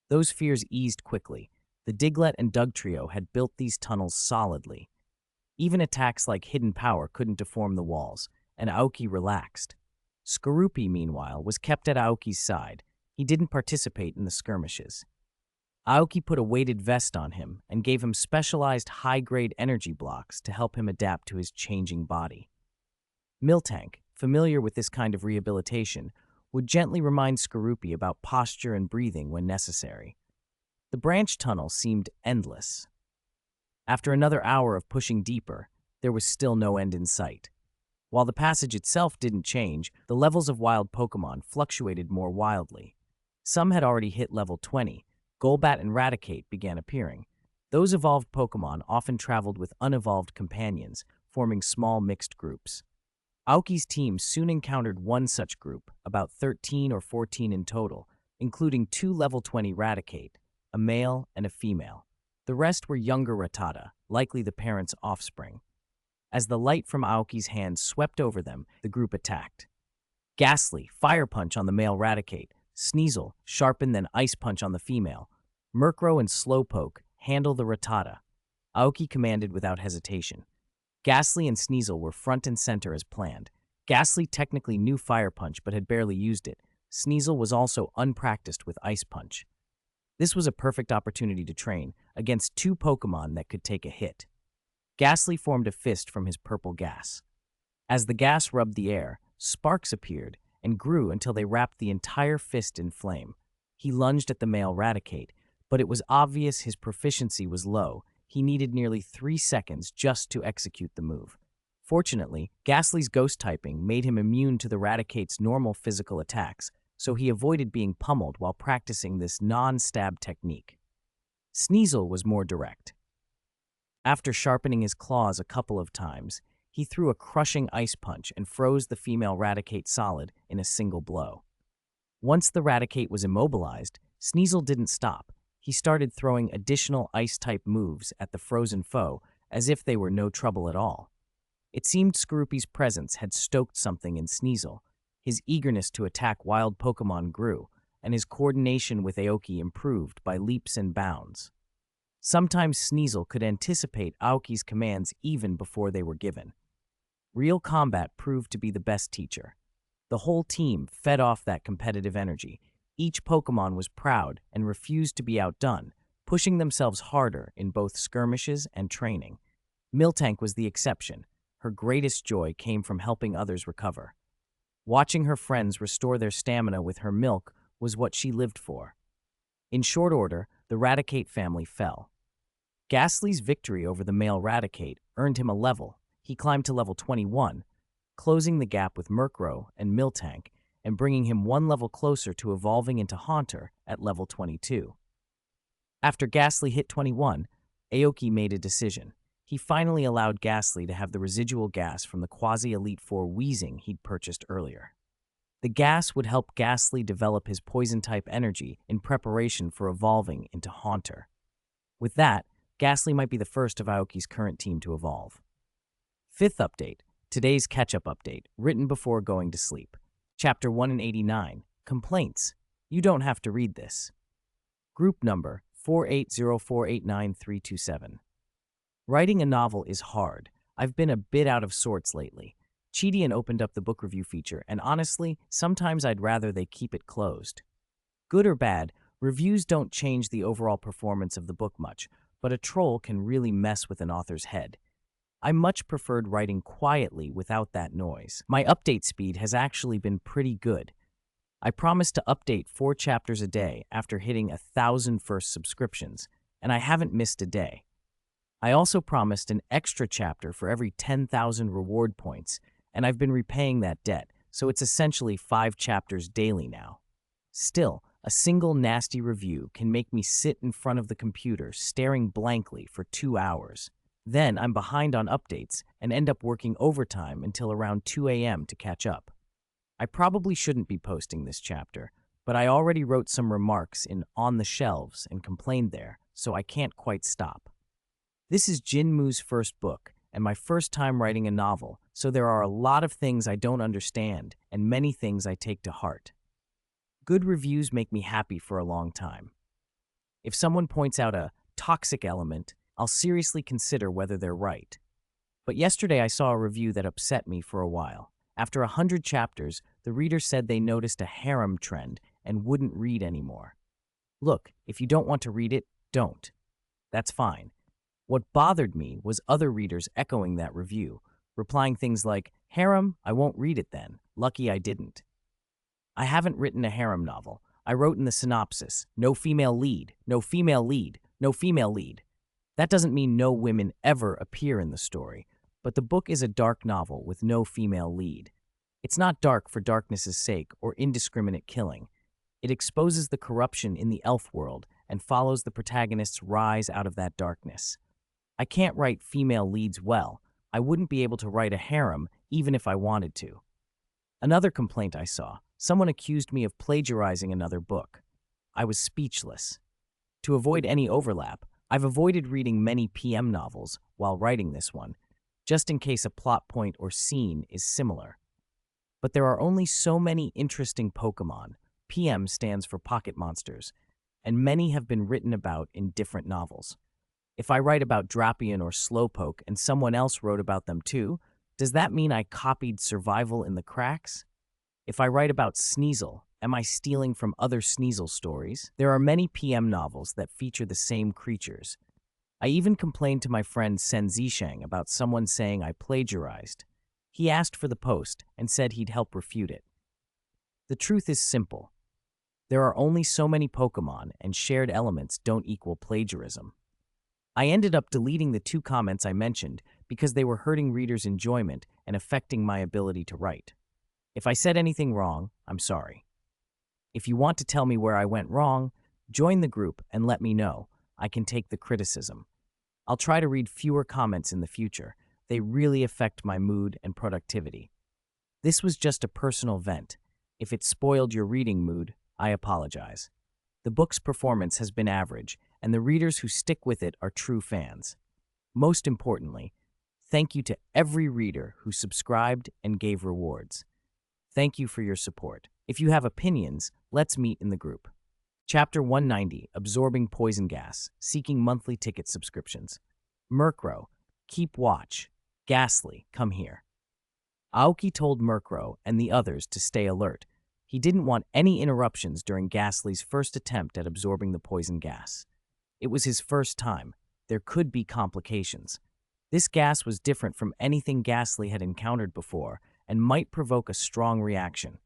Those fears eased quickly. The Diglett and Dugtrio had built these tunnels solidly. Even attacks like Hidden Power couldn't deform the walls, and Aoki relaxed. Skorupi, meanwhile, was kept at Aoki's side. He didn't participate in the skirmishes. Aoki put a weighted vest on him and gave him specialized high-grade energy blocks to help him adapt to his changing body. Miltank, familiar with this kind of rehabilitation, would gently remind Skorupi about posture and breathing when necessary. The branch tunnel seemed endless. After another hour of pushing deeper, there was still no end in sight. While the passage itself didn't change, the levels of wild Pokemon fluctuated more wildly. Some had already hit level 20, Golbat and Raticate began appearing. Those evolved Pokemon often traveled with unevolved companions, forming small mixed groups. Aoki's team soon encountered one such group, about 13 or 14 in total, including two level 20 Raticate, a male and a female. The rest were younger Rattata, likely the parents' offspring. As the light from Aoki's hand swept over them, the group attacked. Ghastly, Fire Punch on the male Raticate, Sneasel, Sharpen then Ice Punch on the female. Murkrow and Slowpoke handle the Rattata. Aoki commanded without hesitation. Ghastly and Sneasel were front and center as planned. Ghastly technically knew Fire Punch but had barely used it. Sneasel was also unpracticed with Ice Punch. This was a perfect opportunity to train against two Pokemon that could take a hit. Ghastly formed a fist from his purple gas. As the gas rubbed the air, sparks appeared and grew until they wrapped the entire fist in flame. He lunged at the male Raticate, but it was obvious his proficiency was low. He needed nearly 3 seconds just to execute the move. Fortunately, Ghastly's ghost typing made him immune to the Raticate's normal physical attacks, so he avoided being pummeled while practicing this non-stab technique. Sneasel was more direct. After sharpening his claws a couple of times, he threw a crushing Ice Punch and froze the female Raticate solid in a single blow. Once the Raticate was immobilized, Sneasel didn't stop. He started throwing additional Ice-type moves at the frozen foe as if they were no trouble at all. It seemed Skorupi's presence had stoked something in Sneasel. His eagerness to attack wild Pokemon grew, and his coordination with Aoki improved by leaps and bounds. Sometimes Sneasel could anticipate Aoki's commands even before they were given. Real combat proved to be the best teacher. The whole team fed off that competitive energy. Each Pokemon was proud and refused to be outdone, pushing themselves harder in both skirmishes and training. Miltank was the exception. Her greatest joy came from helping others recover. Watching her friends restore their stamina with her milk was what she lived for. In short order, the Raticate family fell. Ghastly's victory over the male Raticate earned him a level. He climbed to level 21, closing the gap with Murkrow and Miltank and bringing him one level closer to evolving into Haunter at level 22. After Ghastly hit 21, Aoki made a decision. He finally allowed Ghastly to have the residual gas from the Quasi-Elite Four Wheezing he'd purchased earlier. The gas would help Ghastly develop his Poison-type energy in preparation for evolving into Haunter. With that, Ghastly might be the first of Aoki's current team to evolve. Fifth update, today's catch-up update, written before going to sleep. Chapter 189, Complaints. You don't have to read this. Group number 480489327. Writing a novel is hard. I've been a bit out of sorts lately. Cheatian opened up the book review feature, and honestly, sometimes I'd rather they keep it closed. Good or bad, reviews don't change the overall performance of the book much, but a troll can really mess with an author's head. I much preferred writing quietly without that noise. My update speed has actually been pretty good. I promised to update 4 chapters a day after hitting 1,000 first subscriptions, and I haven't missed a day. I also promised an extra chapter for every 10,000 reward points, and I've been repaying that debt, so it's essentially 5 chapters daily now. Still, a single nasty review can make me sit in front of the computer staring blankly for 2 hours. Then I'm behind on updates and end up working overtime until around 2 a.m. to catch up. I probably shouldn't be posting this chapter, but I already wrote some remarks in On the Shelves and complained there, so I can't quite stop. This is Jinmu's first book, and my first time writing a novel, so there are a lot of things I don't understand and many things I take to heart. Good reviews make me happy for a long time. If someone points out a toxic element, I'll seriously consider whether they're right. But yesterday I saw a review that upset me for a while. After 100 chapters, the reader said they noticed a harem trend and wouldn't read anymore. Look, if you don't want to read it, don't. That's fine. What bothered me was other readers echoing that review, replying things like, "Harem? I won't read it then. Lucky I didn't." I haven't written a harem novel. I wrote in the synopsis, "No female lead, no female lead, no female lead." That doesn't mean no women ever appear in the story, but the book is a dark novel with no female lead. It's not dark for darkness's sake or indiscriminate killing. It exposes the corruption in the elf world and follows the protagonist's rise out of that darkness. I can't write female leads well. I wouldn't be able to write a harem even if I wanted to. Another complaint I saw, someone accused me of plagiarizing another book. I was speechless. To avoid any overlap, I've avoided reading many PM novels while writing this one, just in case a plot point or scene is similar. But there are only so many interesting Pokémon. PM stands for Pocket Monsters, and many have been written about in different novels. If I write about Drapion or Slowpoke and someone else wrote about them too, does that mean I copied Survival in the Cracks? If I write about Sneasel, am I stealing from other Sneasel stories? There are many PM novels that feature the same creatures. I even complained to my friend Sen Zisheng about someone saying I plagiarized. He asked for the post and said he'd help refute it. The truth is simple. There are only so many Pokémon, and shared elements don't equal plagiarism. I ended up deleting the 2 comments I mentioned because they were hurting readers' enjoyment and affecting my ability to write. If I said anything wrong, I'm sorry. If you want to tell me where I went wrong, join the group and let me know. I can take the criticism. I'll try to read fewer comments in the future. They really affect my mood and productivity. This was just a personal vent. If it spoiled your reading mood, I apologize. The book's performance has been average, and the readers who stick with it are true fans. Most importantly, thank you to every reader who subscribed and gave rewards. Thank you for your support. If you have opinions, let's meet in the group. Chapter 190, Absorbing Poison Gas, Seeking Monthly Ticket Subscriptions. Murkrow, keep watch. Ghastly, come here. Aoki told Murkrow and the others to stay alert. He didn't want any interruptions during Ghastly's first attempt at absorbing the poison gas. It was his first time. There could be complications. This gas was different from anything Ghastly had encountered before and might provoke a strong reaction.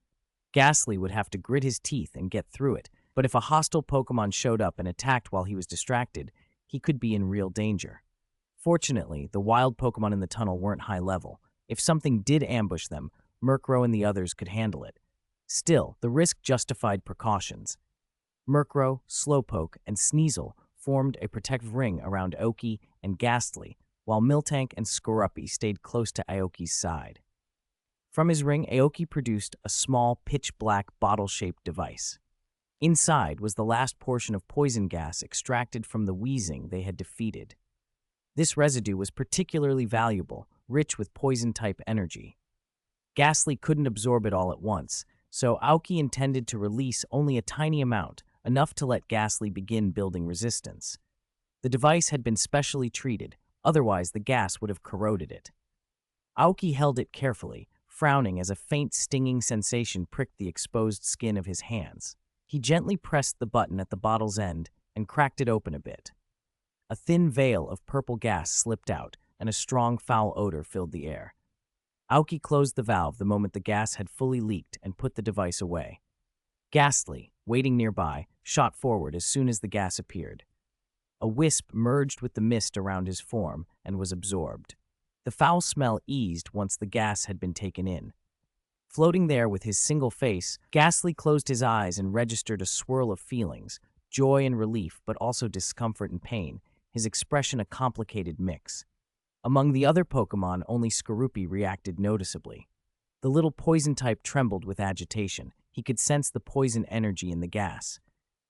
Ghastly would have to grit his teeth and get through it, but if a hostile Pokémon showed up and attacked while he was distracted, he could be in real danger. Fortunately, the wild Pokémon in the tunnel weren't high level. If something did ambush them, Murkrow and the others could handle it. Still, the risk justified precautions. Murkrow, Slowpoke, and Sneasel formed a protective ring around Aoki and Ghastly, while Miltank and Skorupi stayed close to Aoki's side. From his ring, Aoki produced a small, pitch-black, bottle-shaped device. Inside was the last portion of poison gas extracted from the Weezing they had defeated. This residue was particularly valuable, rich with poison-type energy. Ghastly couldn't absorb it all at once, so Aoki intended to release only a tiny amount, enough to let Ghastly begin building resistance. The device had been specially treated, otherwise the gas would have corroded it. Aoki held it carefully, frowning as a faint stinging sensation pricked the exposed skin of his hands. He gently pressed the button at the bottle's end and cracked it open a bit. A thin veil of purple gas slipped out, and a strong foul odor filled the air. Aoki closed the valve the moment the gas had fully leaked and put the device away. Ghastly, waiting nearby, shot forward as soon as the gas appeared. A wisp merged with the mist around his form and was absorbed. The foul smell eased once the gas had been taken in. Floating there with his single face, Ghastly closed his eyes and registered a swirl of feelings, joy and relief, but also discomfort and pain, his expression a complicated mix. Among the other Pokémon, only Skorupi reacted noticeably. The little poison type trembled with agitation. He could sense the poison energy in the gas.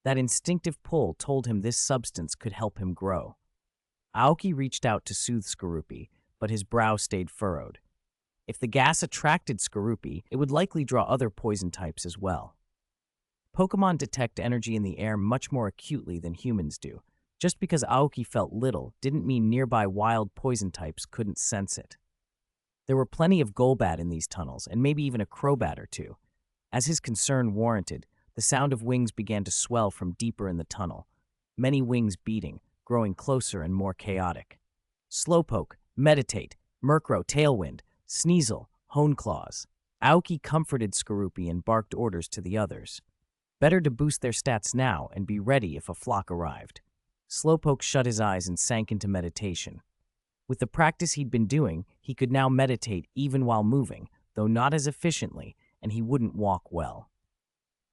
That instinctive pull told him this substance could help him grow. Aoki reached out to soothe Skorupi, but his brow stayed furrowed. If the gas attracted Skorupi, it would likely draw other poison types as well. Pokémon detect energy in the air much more acutely than humans do. Just because Aoki felt little didn't mean nearby wild poison types couldn't sense it. There were plenty of Golbat in these tunnels, and maybe even a Crobat or two. As his concern warranted, the sound of wings began to swell from deeper in the tunnel, many wings beating, growing closer and more chaotic. Slowpoke, Meditate, Murkrow, Tailwind, Sneasel, Honeclaws. Aoki comforted Skorupi and barked orders to the others. Better to boost their stats now and be ready if a flock arrived. Slowpoke shut his eyes and sank into meditation. With the practice he'd been doing, he could now meditate even while moving, though not as efficiently, and he wouldn't walk well.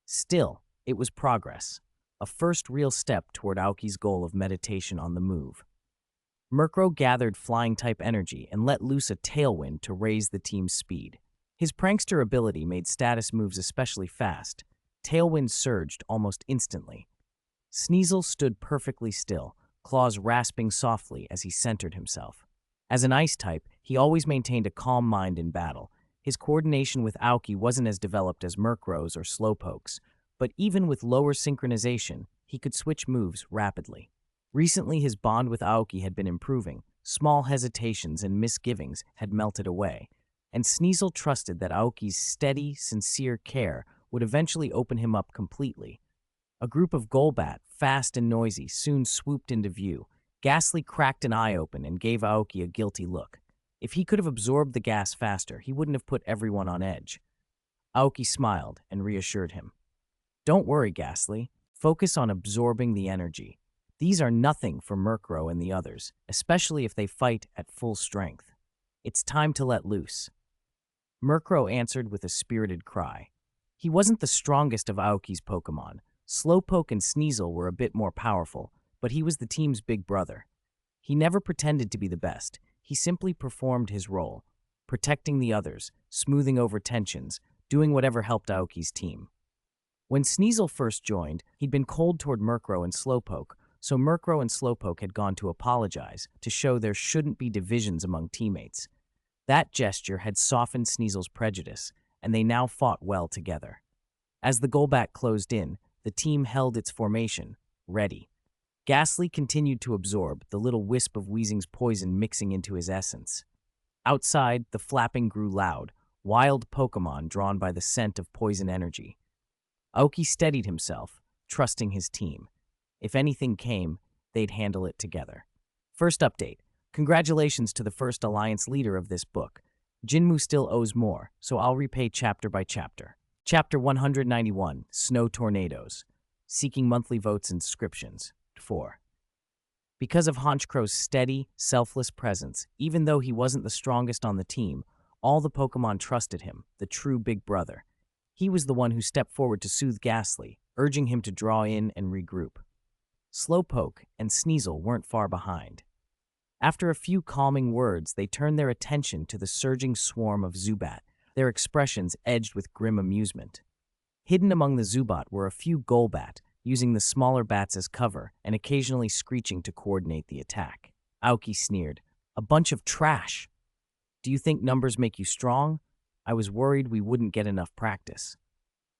Still, it was progress. a first real step toward Aoki's goal of meditation on the move. Murkrow gathered flying-type energy and let loose a tailwind to raise the team's speed. His prankster ability made status moves especially fast. Tailwind surged almost instantly. Sneasel stood perfectly still, claws rasping softly as he centered himself. As an ice type, he always maintained a calm mind in battle. His coordination with Aoki wasn't as developed as Murkrow's or Slowpoke's, but even with lower synchronization, he could switch moves rapidly. Recently, his bond with Aoki had been improving. Small hesitations and misgivings had melted away, and Sneasel trusted that Aoki's steady, sincere care would eventually open him up completely. A group of Golbat, fast and noisy, soon swooped into view. Ghastly cracked an eye open and gave Aoki a guilty look. If he could have absorbed the gas faster, he wouldn't have put everyone on edge. Aoki smiled and reassured him. "Don't worry, Ghastly. Focus on absorbing the energy. These are nothing for Murkrow and the others, especially if they fight at full strength. It's time to let loose." Murkrow answered with a spirited cry. He wasn't the strongest of Aoki's Pokémon. Slowpoke and Sneasel were a bit more powerful, but he was the team's big brother. He never pretended to be the best. He simply performed his role, protecting the others, smoothing over tensions, doing whatever helped Aoki's team. When Sneasel first joined, he'd been cold toward Murkrow and Slowpoke, so Murkrow and Slowpoke had gone to apologize, to show there shouldn't be divisions among teammates. That gesture had softened Sneasel's prejudice, and they now fought well together. As the Golbat closed in, the team held its formation, ready. Ghastly continued to absorb, the little wisp of Weezing's poison mixing into his essence. Outside, the flapping grew loud, wild Pokémon drawn by the scent of poison energy. Aoki steadied himself, trusting his team. If anything came, they'd handle it together. First update. Congratulations to the first Alliance leader of this book. Jinmu still owes more, so I'll repay chapter by chapter. Chapter 191, Snow Tornadoes. Seeking monthly votes and subscriptions. 4. Because of Honchkro's steady, selfless presence, even though he wasn't the strongest on the team, all the Pokémon trusted him, the true big brother. He was the one who stepped forward to soothe Ghastly, urging him to draw in and regroup. Slowpoke and Sneasel weren't far behind. After a few calming words, they turned their attention to the surging swarm of Zubat, their expressions edged with grim amusement. Hidden among the Zubat were a few Golbat, using the smaller bats as cover and occasionally screeching to coordinate the attack. Aoki sneered, "A bunch of trash. Do you think numbers make you strong? I was worried we wouldn't get enough practice."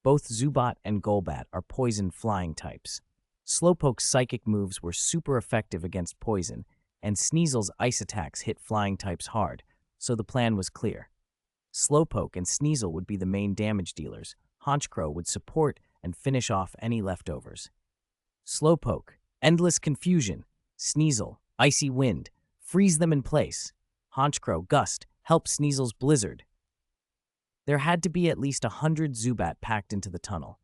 Both Zubat and Golbat are poison flying types. Slowpoke's psychic moves were super effective against poison, and Sneasel's ice attacks hit flying types hard, so the plan was clear. Slowpoke and Sneasel would be the main damage dealers. Honchkrow would support and finish off any leftovers. Slowpoke, Endless Confusion. Sneasel, Icy Wind. Freeze them in place. Honchkrow, Gust. Help Sneasel's Blizzard. There had to be at least 100 Zubat packed into the tunnel.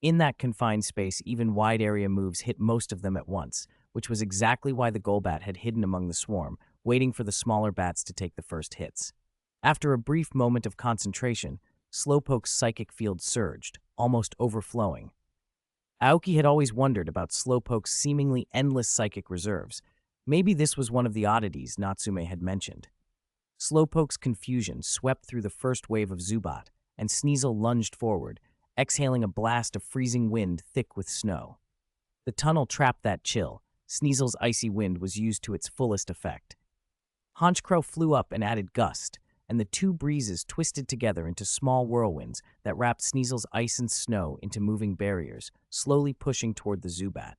In that confined space, even wide area moves hit most of them at once, which was exactly why the Golbat had hidden among the swarm, waiting for the smaller bats to take the first hits. After a brief moment of concentration, Slowpoke's psychic field surged, almost overflowing. Aoki had always wondered about Slowpoke's seemingly endless psychic reserves. Maybe this was one of the oddities Natsume had mentioned. Slowpoke's confusion swept through the first wave of Zubat, and Sneasel lunged forward, exhaling a blast of freezing wind thick with snow. The tunnel trapped that chill. Sneasel's icy wind was used to its fullest effect. Honchkrow flew up and added Gust, and the two breezes twisted together into small whirlwinds that wrapped Sneasel's ice and snow into moving barriers, slowly pushing toward the Zubat.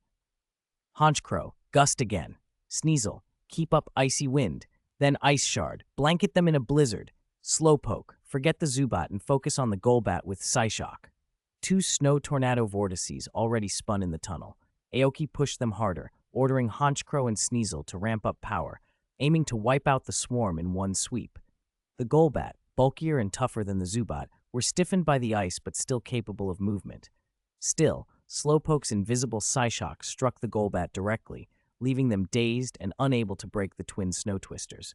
Honchkrow, Gust again. Sneasel, keep up Icy Wind. Then Ice Shard, blanket them in a blizzard. Slowpoke, forget the Zubat and focus on the Golbat with Psyshock. Two snow tornado vortices already spun in the tunnel. Aoki pushed them harder, ordering Honchkrow and Sneasel to ramp up power, aiming to wipe out the swarm in one sweep. The Golbat, bulkier and tougher than the Zubat, were stiffened by the ice but still capable of movement. Still, Slowpoke's invisible Psyshock struck the Golbat directly, leaving them dazed and unable to break the twin snow twisters.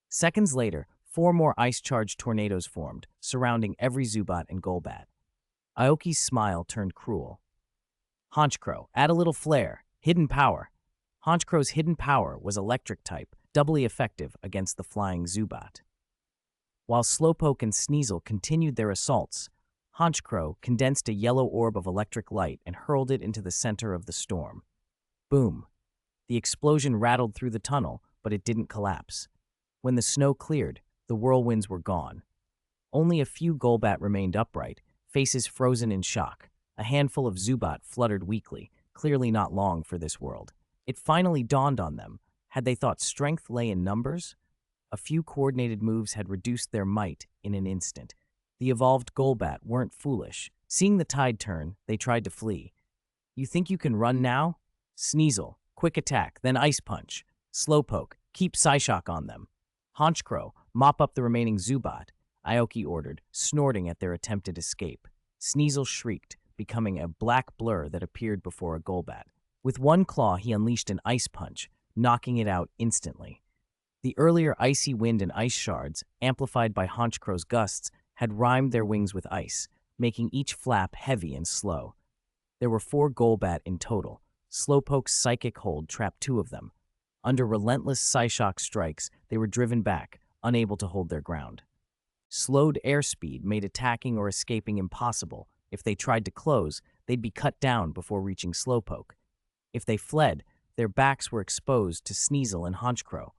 Seconds later, 4 more ice-charged tornadoes formed, surrounding every Zubat and Golbat. Aoki's smile turned cruel. Honchkrow, add a little flair. Hidden power. Honchkrow's hidden power was electric type, doubly effective against the flying Zubat. While Slowpoke and Sneasel continued their assaults, Honchkrow condensed a yellow orb of electric light and hurled it into the center of the storm. Boom! The explosion rattled through the tunnel, but it didn't collapse. When the snow cleared, the whirlwinds were gone. Only a few Golbat remained upright, faces frozen in shock. A handful of Zubat fluttered weakly, clearly not long for this world. It finally dawned on them. Had they thought strength lay in numbers? A few coordinated moves had reduced their might in an instant. The evolved Golbat weren't foolish. Seeing the tide turn, they tried to flee. You think you can run now? Sneasel, quick attack, then Ice Punch. Slowpoke, keep Psyshock on them. Honchkrow, mop up the remaining Zubat, Aoki ordered, snorting at their attempted escape. Sneasel shrieked, becoming a black blur that appeared before a Golbat. With one claw, he unleashed an Ice Punch, knocking it out instantly. The earlier icy wind and ice shards, amplified by Honchkrow's gusts, had rimed their wings with ice, making each flap heavy and slow. There were 4 Golbat in total. Slowpoke's psychic hold trapped 2 of them. Under relentless Psyshock strikes, they were driven back, unable to hold their ground. Slowed airspeed made attacking or escaping impossible. If they tried to close, they'd be cut down before reaching Slowpoke. If they fled, their backs were exposed to Sneasel and Honchkrow.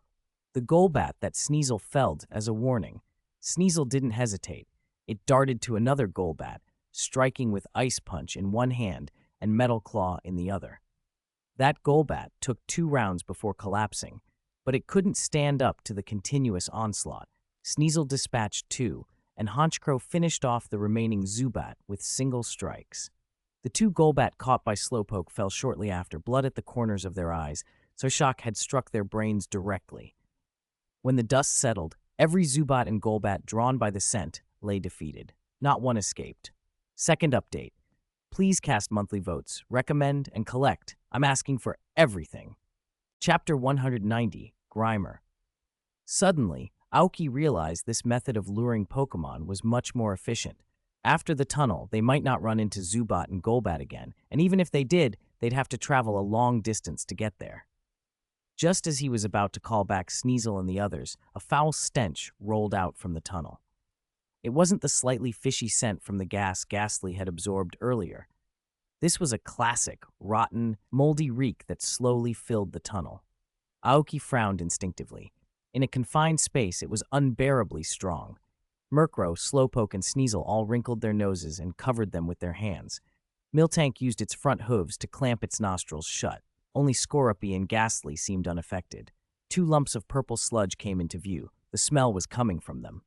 The Golbat that Sneasel felled as a warning. Sneasel didn't hesitate. It darted to another Golbat, striking with Ice Punch in one hand and Metal Claw in the other. That Golbat took 2 rounds before collapsing, but it couldn't stand up to the continuous onslaught. Sneasel dispatched 2, and Honchkrow finished off the remaining Zubat with single strikes. The 2 Golbat caught by Slowpoke fell shortly after, blood at the corners of their eyes. Psyshock had struck their brains directly. When the dust settled, every Zubat and Golbat drawn by the scent lay defeated. Not one escaped. Second update. Please cast monthly votes, recommend, and collect. I'm asking for everything. Chapter 190, Grimer. Suddenly, Aoki realized this method of luring Pokemon was much more efficient. After the tunnel, they might not run into Zubat and Golbat again, and even if they did, they'd have to travel a long distance to get there. Just as he was about to call back Sneasel and the others, a foul stench rolled out from the tunnel. It wasn't the slightly fishy scent from the gas Ghastly had absorbed earlier. This was a classic, rotten, moldy reek that slowly filled the tunnel. Aoki frowned instinctively. In a confined space, it was unbearably strong. Murkrow, Slowpoke, and Sneasel all wrinkled their noses and covered them with their hands. Miltank used its front hooves to clamp its nostrils shut. Only Skorupi and Ghastly seemed unaffected. 2 lumps of purple sludge came into view. The smell was coming from them.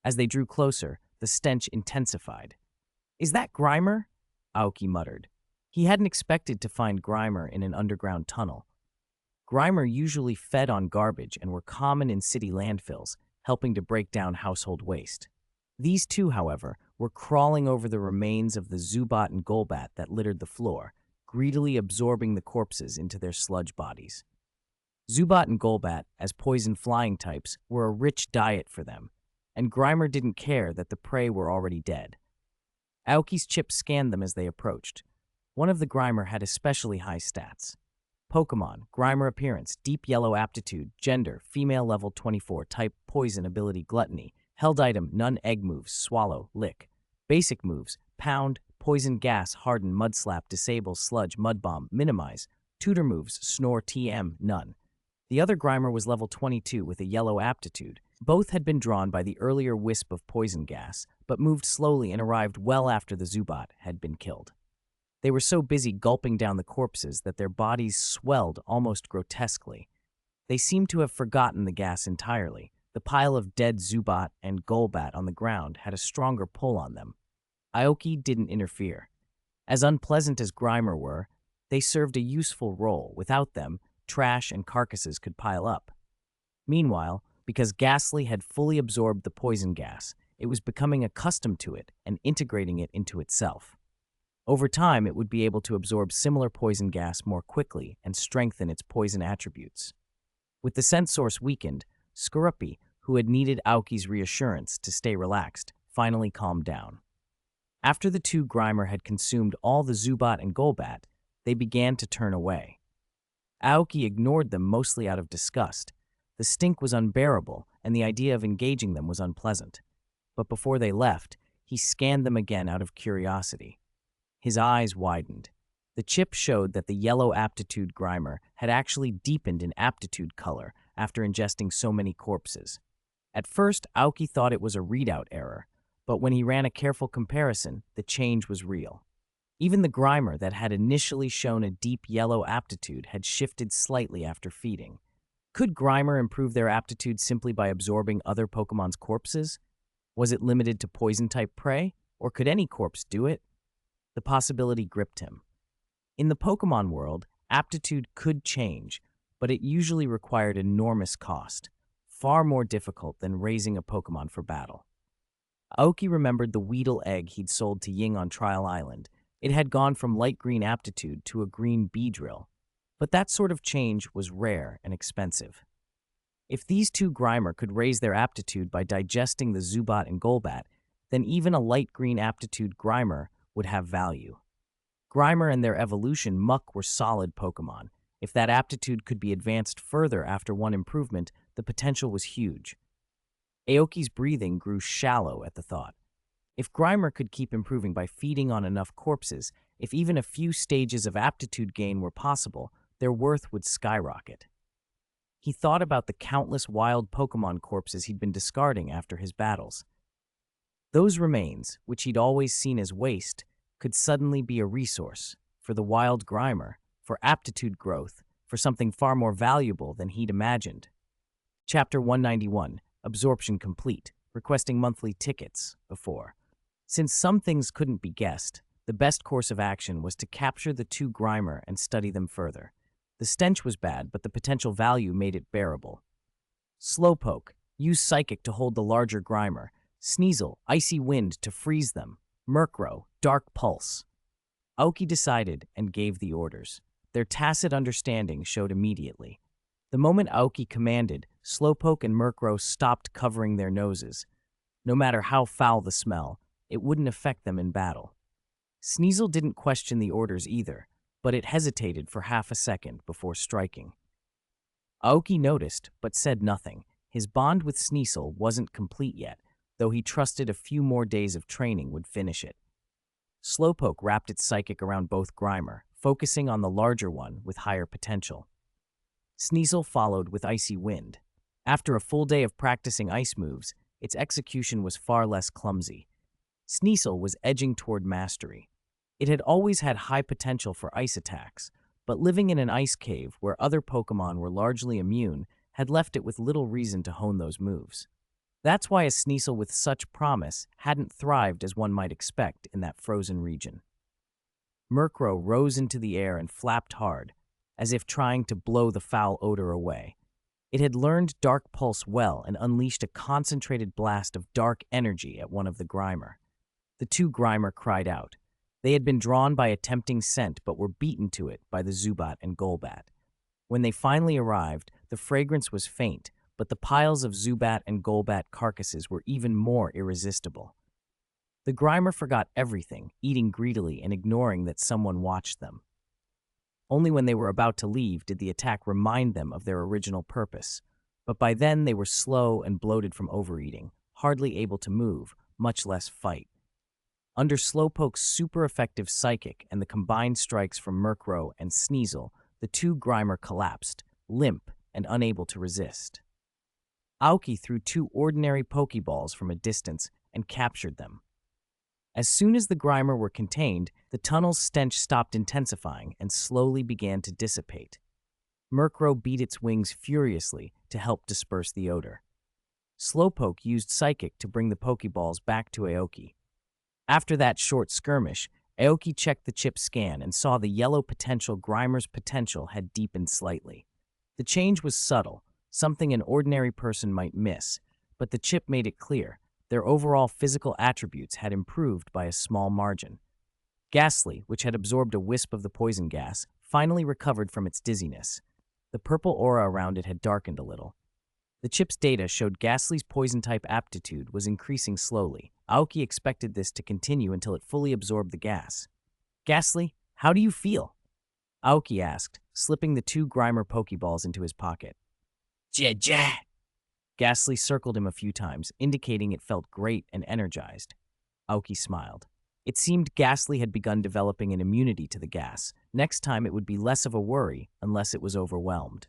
As they drew closer, the stench intensified. "Is that Grimer?" Aoki muttered. He hadn't expected to find Grimer in an underground tunnel. Grimer usually fed on garbage and were common in city landfills, helping to break down household waste. These 2, however, were crawling over the remains of the Zubat and Golbat that littered the floor, greedily absorbing the corpses into their sludge bodies. Zubat and Golbat, as poison flying types, were a rich diet for them, and Grimer didn't care that the prey were already dead. Aoki's chip scanned them as they approached. One of the Grimer had especially high stats. Pokemon, Grimer appearance, deep yellow aptitude, gender, female level 24, type, poison, ability, gluttony, held item, none, egg moves, swallow, lick. Basic moves, pound, poison gas, harden, mud slap, disable, sludge, mud bomb, minimize. Tutor moves, snore, TM, none. The other Grimer was level 22 with a yellow aptitude. Both had been drawn by the earlier wisp of poison gas, but moved slowly and arrived well after the Zubat had been killed. They were so busy gulping down the corpses that their bodies swelled almost grotesquely. They seemed to have forgotten the gas entirely. The pile of dead Zubat and Golbat on the ground had a stronger pull on them. Aoki didn't interfere. As unpleasant as Grimer were, they served a useful role. Without them, trash and carcasses could pile up. Meanwhile, because Ghastly had fully absorbed the poison gas, it was becoming accustomed to it and integrating it into itself. Over time, it would be able to absorb similar poison gas more quickly and strengthen its poison attributes. With the scent source weakened, Skorupi, who had needed Aoki's reassurance to stay relaxed, finally calmed down. After the 2 Grimer had consumed all the Zubat and Golbat, They began to turn away. Aoki ignored them mostly out of disgust. The stink was unbearable, and the idea of engaging them was unpleasant. But before they left, he scanned them again out of curiosity. His eyes widened. The chip showed that the yellow aptitude Grimer had actually deepened in aptitude color after ingesting so many corpses. At first, Aoki thought it was a readout error, but when he ran a careful comparison, the change was real. Even the Grimer that had initially shown a deep yellow aptitude had shifted slightly after feeding. Could Grimer improve their aptitude simply by absorbing other Pokemon's corpses? Was it limited to poison-type prey, or could any corpse do it? The possibility gripped him. In the Pokemon world, aptitude could change, but it usually required enormous cost, far more difficult than raising a Pokemon for battle. Aoki remembered the Weedle egg he'd sold to Ying on Trial Island. It had gone from light green aptitude to a green Beedrill, but that sort of change was rare and expensive. If these two Grimer could raise their aptitude by digesting the Zubat and Golbat, then even a light green aptitude Grimer would have value. Grimer and their evolution Muck were solid Pokemon. If that aptitude could be advanced further after one improvement, the potential was huge. Aoki's breathing grew shallow at the thought. If Grimer could keep improving by feeding on enough corpses, if even a few stages of aptitude gain were possible, their worth would skyrocket. He thought about the countless wild Pokemon corpses he'd been discarding after his battles. Those remains, which he'd always seen as waste, could suddenly be a resource for the wild Grimer, for aptitude growth, for something far more valuable than he'd imagined. Chapter 191, Absorption Complete, requesting monthly tickets before. Since some things couldn't be guessed, the best course of action was to capture the two Grimer and study them further. The stench was bad, but the potential value made it bearable. Slowpoke, use Psychic to hold the larger Grimer. Sneasel, Icy Wind to freeze them. Murkrow, Dark Pulse. Aoki decided and gave the orders. Their tacit understanding showed immediately. The moment Aoki commanded, Slowpoke and Murkrow stopped covering their noses. No matter how foul the smell, it wouldn't affect them in battle. Sneasel didn't question the orders either, but it hesitated for half a second before striking. Aoki noticed, but said nothing. His bond with Sneasel wasn't complete yet, though he trusted a few more days of training would finish it. Slowpoke wrapped its Psychic around both Grimer, focusing on the larger one with higher potential. Sneasel followed with Icy Wind. After a full day of practicing ice moves, its execution was far less clumsy. Sneasel was edging toward mastery. It had always had high potential for ice attacks, but living in an ice cave where other Pokemon were largely immune had left it with little reason to hone those moves. That's why a Sneasel with such promise hadn't thrived as one might expect in that frozen region. Murkrow rose into the air and flapped hard, as if trying to blow the foul odor away. It had learned Dark Pulse well and unleashed a concentrated blast of dark energy at one of the Grimer. The two Grimer cried out. They had been drawn by a tempting scent but were beaten to it by the Zubat and Golbat. When they finally arrived, the fragrance was faint, but the piles of Zubat and Golbat carcasses were even more irresistible. The Grimer forgot everything, eating greedily and ignoring that someone watched them. Only when they were about to leave did the attack remind them of their original purpose, but by then they were slow and bloated from overeating, hardly able to move, much less fight. Under Slowpoke's super-effective Psychic and the combined strikes from Murkrow and Sneasel, the two Grimer collapsed, limp and unable to resist. Aoki threw two ordinary Pokeballs from a distance and captured them. As soon as the Grimer were contained, the tunnel's stench stopped intensifying and slowly began to dissipate. Murkrow beat its wings furiously to help disperse the odor. Slowpoke used Psychic to bring the Pokeballs back to Aoki. After that short skirmish, Aoki checked the chip scan and saw the yellow potential Grimer's potential had deepened slightly. The change was subtle, something an ordinary person might miss, but the chip made it clear. Their overall physical attributes had improved by a small margin. Ghastly, which had absorbed a wisp of the poison gas, finally recovered from its dizziness. The purple aura around it had darkened a little. The chip's data showed Ghastly's poison-type aptitude was increasing slowly. Aoki expected this to continue until it fully absorbed the gas. "Ghastly, how do you feel?" Aoki asked, slipping the 2 Grimer Pokeballs into his pocket. Ja. Ghastly circled him a few times, indicating it felt great and energized. Aoki smiled. It seemed Ghastly had begun developing an immunity to the gas. Next time it would be less of a worry unless it was overwhelmed.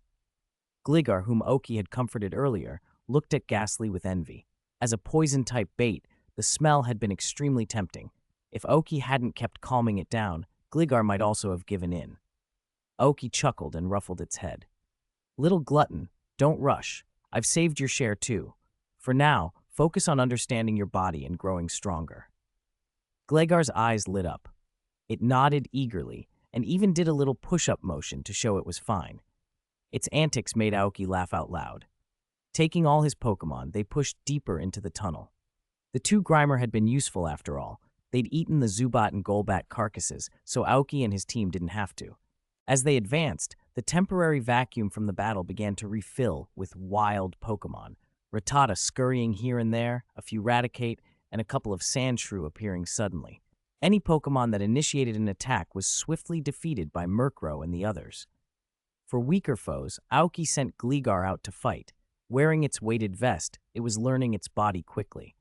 Gligar, whom Aoki had comforted earlier, looked at Ghastly with envy. As a poison-type bait, the smell had been extremely tempting. If Aoki hadn't kept calming it down, Gligar might also have given in. Aoki chuckled and ruffled its head. Little glutton, don't rush. I've saved your share too. For now, focus on understanding your body and growing stronger. Gligar's eyes lit up. It nodded eagerly and even did a little push-up motion to show it was fine. Its antics made Aoki laugh out loud. Taking all his Pokémon, they pushed deeper into the tunnel. The 2 Grimer had been useful after all. They'd eaten the Zubat and Golbat carcasses, so Aoki and his team didn't have to. As they advanced, the temporary vacuum from the battle began to refill with wild Pokémon. Rattata scurrying here and there, a few Raticate, and a couple of Sandshrew appearing suddenly. Any Pokémon that initiated an attack was swiftly defeated by Murkrow and the others. For weaker foes, Aoki sent Gligar out to fight. Wearing its weighted vest, it was learning its body quickly.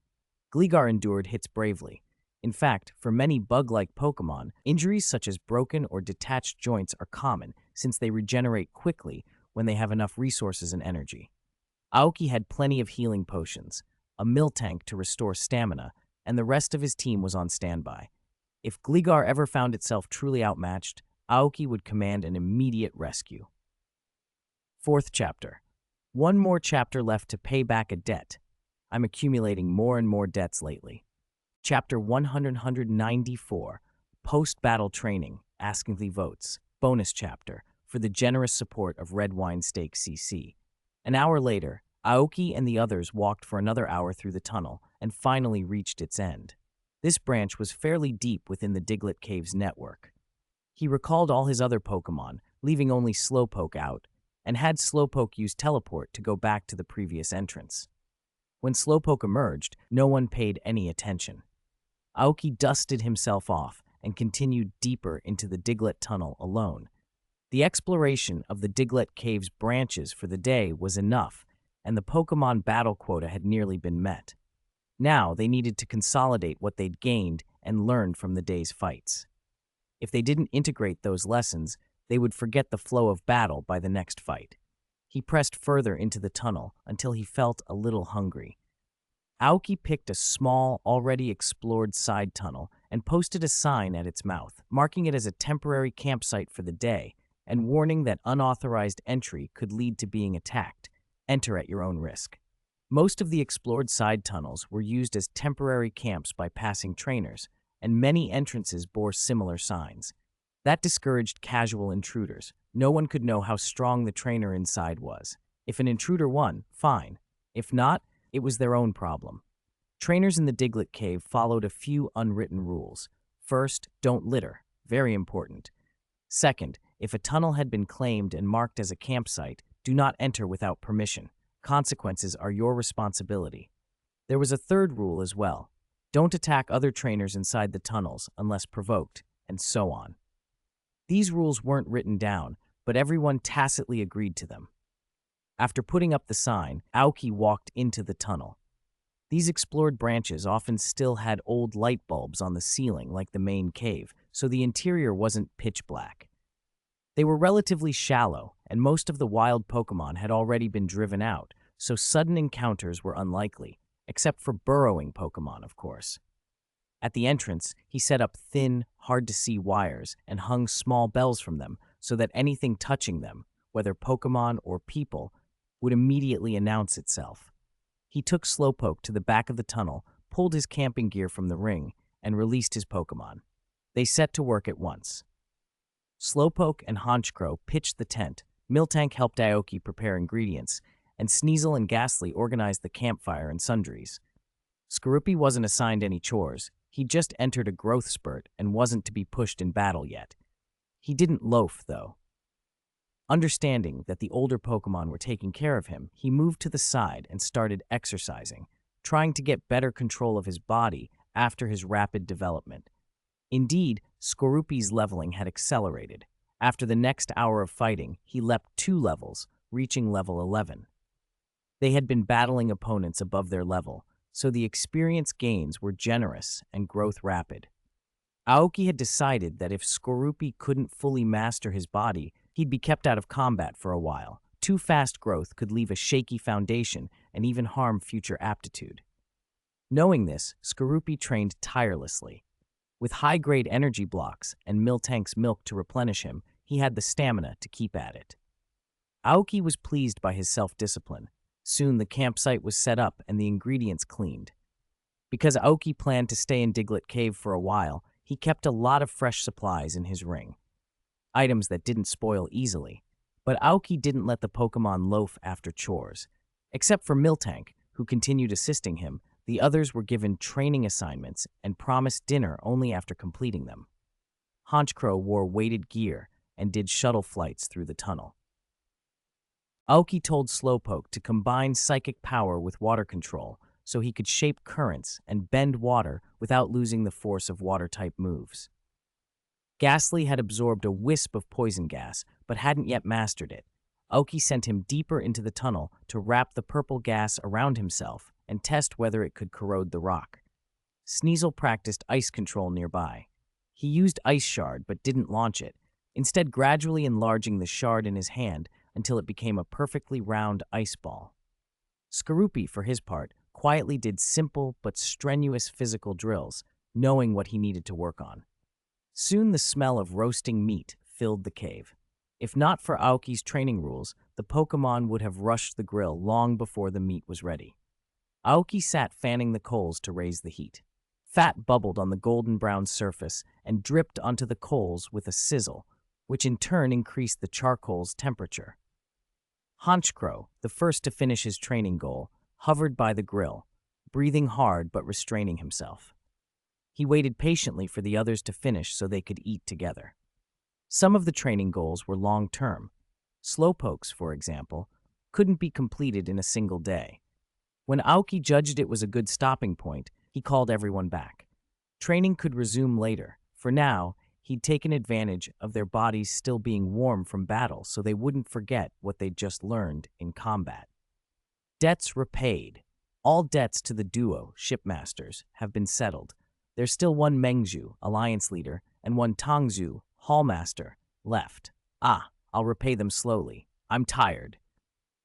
Gligar endured hits bravely. In fact, for many bug-like Pokémon, injuries such as broken or detached joints are common since they regenerate quickly when they have enough resources and energy. Aoki had plenty of healing potions, a Miltank to restore stamina, and the rest of his team was on standby. If Gligar ever found itself truly outmatched, Aoki would command an immediate rescue. 4th chapter. One more chapter left to pay back a debt. I'm accumulating more and more debts lately. Chapter 194, Post-Battle Training, Asking the Votes, Bonus Chapter, for the generous support of Red Wine Steak CC. An hour later, Aoki and the others walked for another hour through the tunnel and finally reached its end. This branch was fairly deep within the Diglett Cave's network. He recalled all his other Pokémon, leaving only Slowpoke out, and had Slowpoke use Teleport to go back to the previous entrance. When Slowpoke emerged, no one paid any attention. Aoki dusted himself off and continued deeper into the Diglett tunnel alone. The exploration of the Diglett Cave's branches for the day was enough, and the Pokémon battle quota had nearly been met. Now they needed to consolidate what they'd gained and learned from the day's fights. If they didn't integrate those lessons, they would forget the flow of battle by the next fight. He pressed further into the tunnel until he felt a little hungry. Aoki picked a small, already explored side tunnel and posted a sign at its mouth, marking it as a temporary campsite for the day and warning that unauthorized entry could lead to being attacked. Enter at your own risk. Most of the explored side tunnels were used as temporary camps by passing trainers, and many entrances bore similar signs. That discouraged casual intruders. No one could know how strong the trainer inside was. If an intruder won, fine. If not, it was their own problem. Trainers in the Diglett Cave followed a few unwritten rules. First, don't litter. Very important. Second, if a tunnel had been claimed and marked as a campsite, do not enter without permission. Consequences are your responsibility. There was a third rule as well. Don't attack other trainers inside the tunnels unless provoked, and so on. These rules weren't written down, but everyone tacitly agreed to them. After putting up the sign, Aoki walked into the tunnel. These explored branches often still had old light bulbs on the ceiling like the main cave, so the interior wasn't pitch black. They were relatively shallow, and most of the wild Pokémon had already been driven out, so sudden encounters were unlikely, except for burrowing Pokémon, of course. At the entrance, he set up thin, hard-to-see wires and hung small bells from them so that anything touching them, whether Pokémon or people, would immediately announce itself. He took Slowpoke to the back of the tunnel, pulled his camping gear from the ring, and released his Pokémon. They set to work at once. Slowpoke and Honchkrow pitched the tent, Miltank helped Aoki prepare ingredients, and Sneasel and Ghastly organized the campfire and sundries. Skorupi wasn't assigned any chores. He just entered a growth spurt and wasn't to be pushed in battle yet. He didn't loaf, though. Understanding that the older Pokémon were taking care of him, he moved to the side and started exercising, trying to get better control of his body after his rapid development. Indeed, Skorupi's leveling had accelerated. After the next hour of fighting, he leapt 2 levels, reaching level 11. They had been battling opponents above their level, so the experience gains were generous and growth rapid. Aoki had decided that if Skorupi couldn't fully master his body, he'd be kept out of combat for a while. Too fast growth could leave a shaky foundation and even harm future aptitude. Knowing this, Skorupi trained tirelessly. With high-grade energy blocks and Miltank's milk to replenish him, he had the stamina to keep at it. Aoki was pleased by his self-discipline. Soon the campsite was set up and the ingredients cleaned. Because Aoki planned to stay in Diglett Cave for a while, he kept a lot of fresh supplies in his ring. Items that didn't spoil easily. But Aoki didn't let the Pokémon loaf after chores. Except for Miltank, who continued assisting him, the others were given training assignments and promised dinner only after completing them. Honchkrow wore weighted gear and did shuttle flights through the tunnel. Aoki told Slowpoke to combine psychic power with water control so he could shape currents and bend water without losing the force of water-type moves. Ghastly had absorbed a wisp of poison gas, but hadn't yet mastered it. Aoki sent him deeper into the tunnel to wrap the purple gas around himself and test whether it could corrode the rock. Sneasel practiced ice control nearby. He used Ice Shard but didn't launch it, instead gradually enlarging the shard in his hand until it became a perfectly round ice ball. Skorupi, for his part, quietly did simple but strenuous physical drills, knowing what he needed to work on. Soon the smell of roasting meat filled the cave. If not for Aoki's training rules, the Pokémon would have rushed the grill long before the meat was ready. Aoki sat fanning the coals to raise the heat. Fat bubbled on the golden-brown surface and dripped onto the coals with a sizzle, which in turn increased the charcoal's temperature. Honchkrow, the first to finish his training goal, hovered by the grill, breathing hard but restraining himself. He waited patiently for the others to finish so they could eat together. Some of the training goals were long-term. Slowpoke's, for example, couldn't be completed in a single day. When Aoki judged it was a good stopping point, he called everyone back. Training could resume later. For now, he'd taken advantage of their bodies still being warm from battle so they wouldn't forget what they'd just learned in combat. Debts repaid. All debts to the duo, shipmasters, have been settled. There's still one Mengzhu, alliance leader, and one Tongzhu, hallmaster, left. I'll repay them slowly. I'm tired.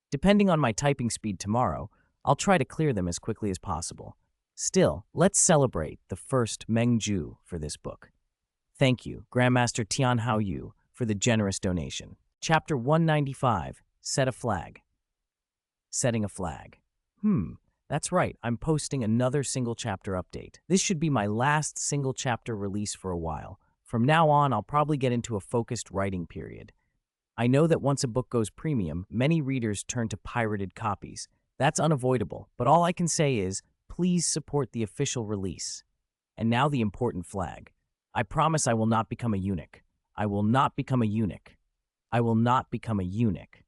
Depending on my typing speed tomorrow, I'll try to clear them as quickly as possible. Still, let's celebrate the first Mengzhu for this book. Thank you, Grandmaster Tianhao Yu, for the generous donation. Chapter 195, Set a Flag. Setting a flag. That's right, I'm posting another single chapter update. This should be my last single chapter release for a while. From now on, I'll probably get into a focused writing period. I know that once a book goes premium, many readers turn to pirated copies. That's unavoidable, but all I can say is, please support the official release. And now the important flag. I promise I will not become a eunuch. I will not become a eunuch. I will not become a eunuch.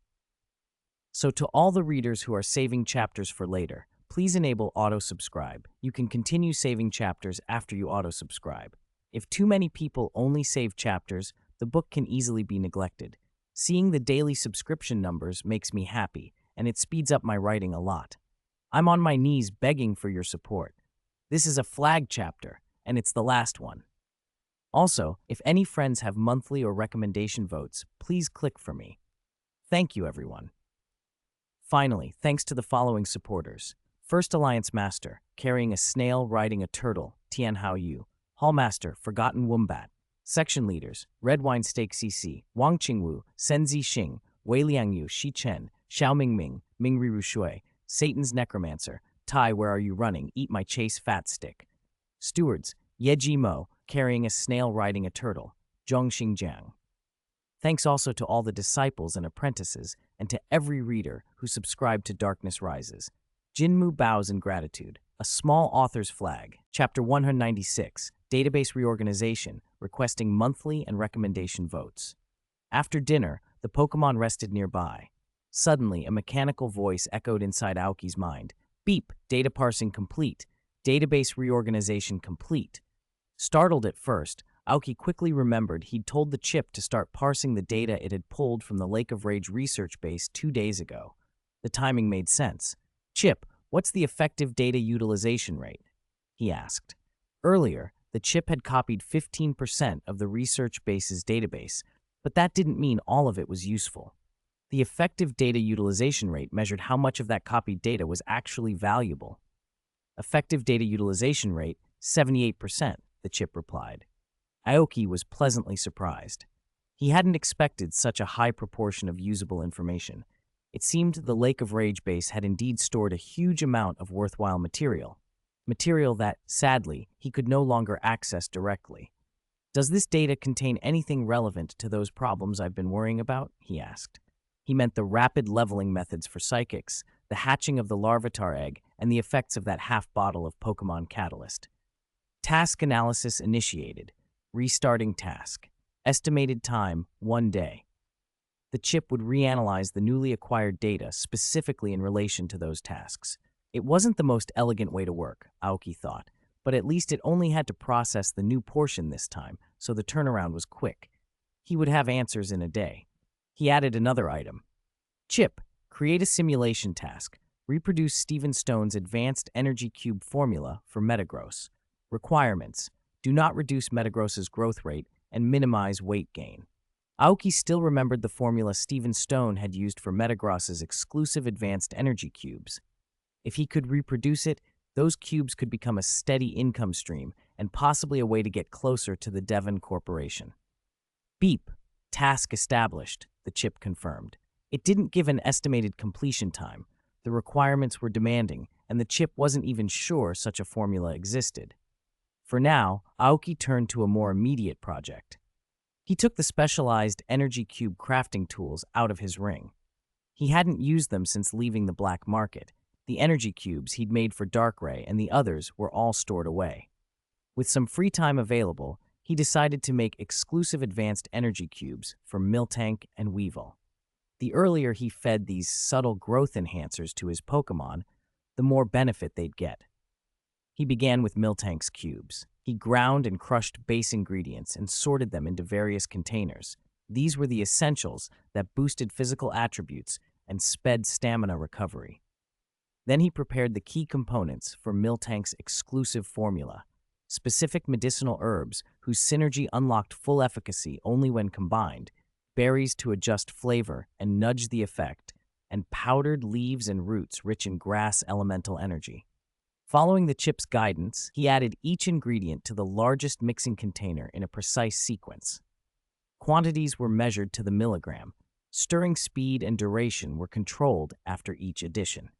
So to all the readers who are saving chapters for later, please enable auto-subscribe. You can continue saving chapters after you auto-subscribe. If too many people only save chapters, the book can easily be neglected. Seeing the daily subscription numbers makes me happy, and it speeds up my writing a lot. I'm on my knees begging for your support. This is a flag chapter, and it's the last one. Also, if any friends have monthly or recommendation votes, please click for me. Thank you, everyone. Finally, thanks to the following supporters. First Alliance Master, carrying a snail riding a turtle, Tianhao Yu. Hallmaster, Forgotten Wombat. Section Leaders, Red Wine Steak CC, Wang Qingwu, Senzi Xing, Wei Liangyu, Shi Chen, Xiao Mingming, Mingriru Shui, Satan's Necromancer, Tai, Where Are You Running? Eat My Chase Fat Stick. Stewards, Yeji Mo, carrying a snail riding a turtle, Zhong Xingjiang. Thanks also to all the disciples and apprentices, and to every reader who subscribed to Darkness Rises. Jinmu bows in gratitude. A small author's flag. Chapter 196, Database Reorganization, requesting monthly and recommendation votes. After dinner, the Pokémon rested nearby. Suddenly, a mechanical voice echoed inside Aoki's mind. Beep, data parsing complete. Database reorganization complete. Startled at first, Aoki quickly remembered he'd told the chip to start parsing the data it had pulled from the Lake of Rage research base 2 days ago. The timing made sense. "Chip, what's the effective data utilization rate?" he asked. Earlier, the chip had copied 15% of the research base's database, but that didn't mean all of it was useful. The effective data utilization rate measured how much of that copied data was actually valuable. "Effective data utilization rate, 78%, the chip replied. Aoki was pleasantly surprised. He hadn't expected such a high proportion of usable information. It seemed the Lake of Rage base had indeed stored a huge amount of worthwhile material that, sadly, he could no longer access directly. "Does this data contain anything relevant to those problems I've been worrying about?" he asked. He meant the rapid leveling methods for psychics, the hatching of the Larvitar egg, and the effects of that half bottle of Pokemon Catalyst. Task analysis initiated. Restarting task. Estimated time, 1 day. The chip would reanalyze the newly acquired data specifically in relation to those tasks. It wasn't the most elegant way to work, Aoki thought, but at least it only had to process the new portion this time, so the turnaround was quick. He would have answers in a day. He added another item. "Chip, create a simulation task. Reproduce Stephen Stone's advanced energy cube formula for Metagross. Requirements: do not reduce Metagross's growth rate and minimize weight gain." Aoki still remembered the formula Stephen Stone had used for Metagross's exclusive advanced energy cubes. If he could reproduce it, those cubes could become a steady income stream and possibly a way to get closer to the Devon Corporation. "Beep. Task established," the chip confirmed. It didn't give an estimated completion time. The requirements were demanding, and the chip wasn't even sure such a formula existed. For now, Aoki turned to a more immediate project. He took the specialized energy cube crafting tools out of his ring. He hadn't used them since leaving the black market. The energy cubes he'd made for Darkrai and the others were all stored away. With some free time available, he decided to make exclusive advanced energy cubes for Miltank and Weevil. The earlier he fed these subtle growth enhancers to his Pokemon, the more benefit they'd get. He began with Miltank's cubes. He ground and crushed base ingredients and sorted them into various containers. These were the essentials that boosted physical attributes and sped stamina recovery. Then he prepared the key components for Miltank's exclusive formula: specific medicinal herbs whose synergy unlocked full efficacy only when combined, berries to adjust flavor and nudge the effect, and powdered leaves and roots rich in grass elemental energy. Following the chip's guidance, he added each ingredient to the largest mixing container in a precise sequence. Quantities were measured to the milligram. Stirring speed and duration were controlled after each addition.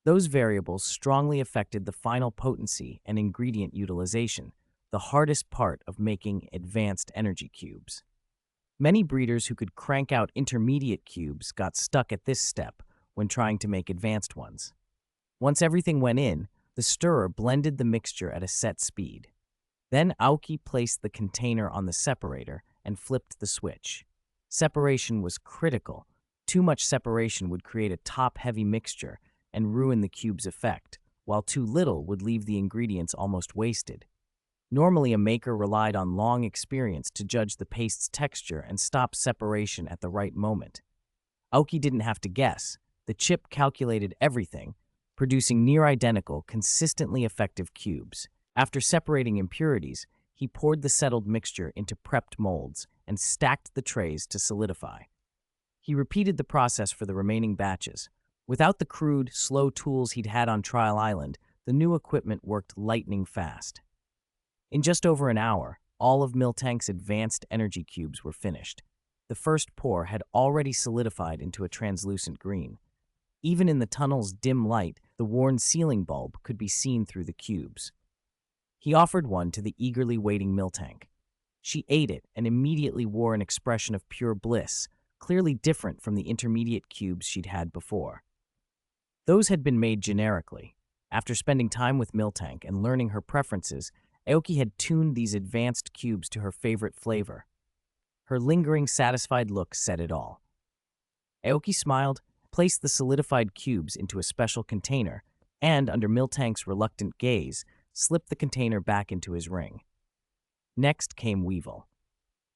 Those variables strongly affected the final potency and ingredient utilization, the hardest part of making advanced energy cubes. Many breeders who could crank out intermediate cubes got stuck at this step when trying to make advanced ones. Once everything went in, the stirrer blended the mixture at a set speed. Then Aoki placed the container on the separator and flipped the switch. Separation was critical. Too much separation would create a top-heavy mixture and ruin the cube's effect, while too little would leave the ingredients almost wasted. Normally, a maker relied on long experience to judge the paste's texture and stop separation at the right moment. Aoki didn't have to guess. The chip calculated everything, producing near-identical, consistently effective cubes. After separating impurities, he poured the settled mixture into prepped molds and stacked the trays to solidify. He repeated the process for the remaining batches. Without the crude, slow tools he'd had on Trial Island, the new equipment worked lightning fast. In just over an hour, all of Miltank's advanced energy cubes were finished. The first pour had already solidified into a translucent green. Even in the tunnel's dim light, the worn ceiling bulb could be seen through the cubes. He offered one to the eagerly waiting Miltank. She ate it and immediately wore an expression of pure bliss, clearly different from the intermediate cubes she'd had before. Those had been made generically. After spending time with Miltank and learning her preferences, Aoki had tuned these advanced cubes to her favorite flavor. Her lingering, satisfied look said it all. Aoki smiled, placed the solidified cubes into a special container, and, under Miltank's reluctant gaze, slipped the container back into his ring. Next came Weevil.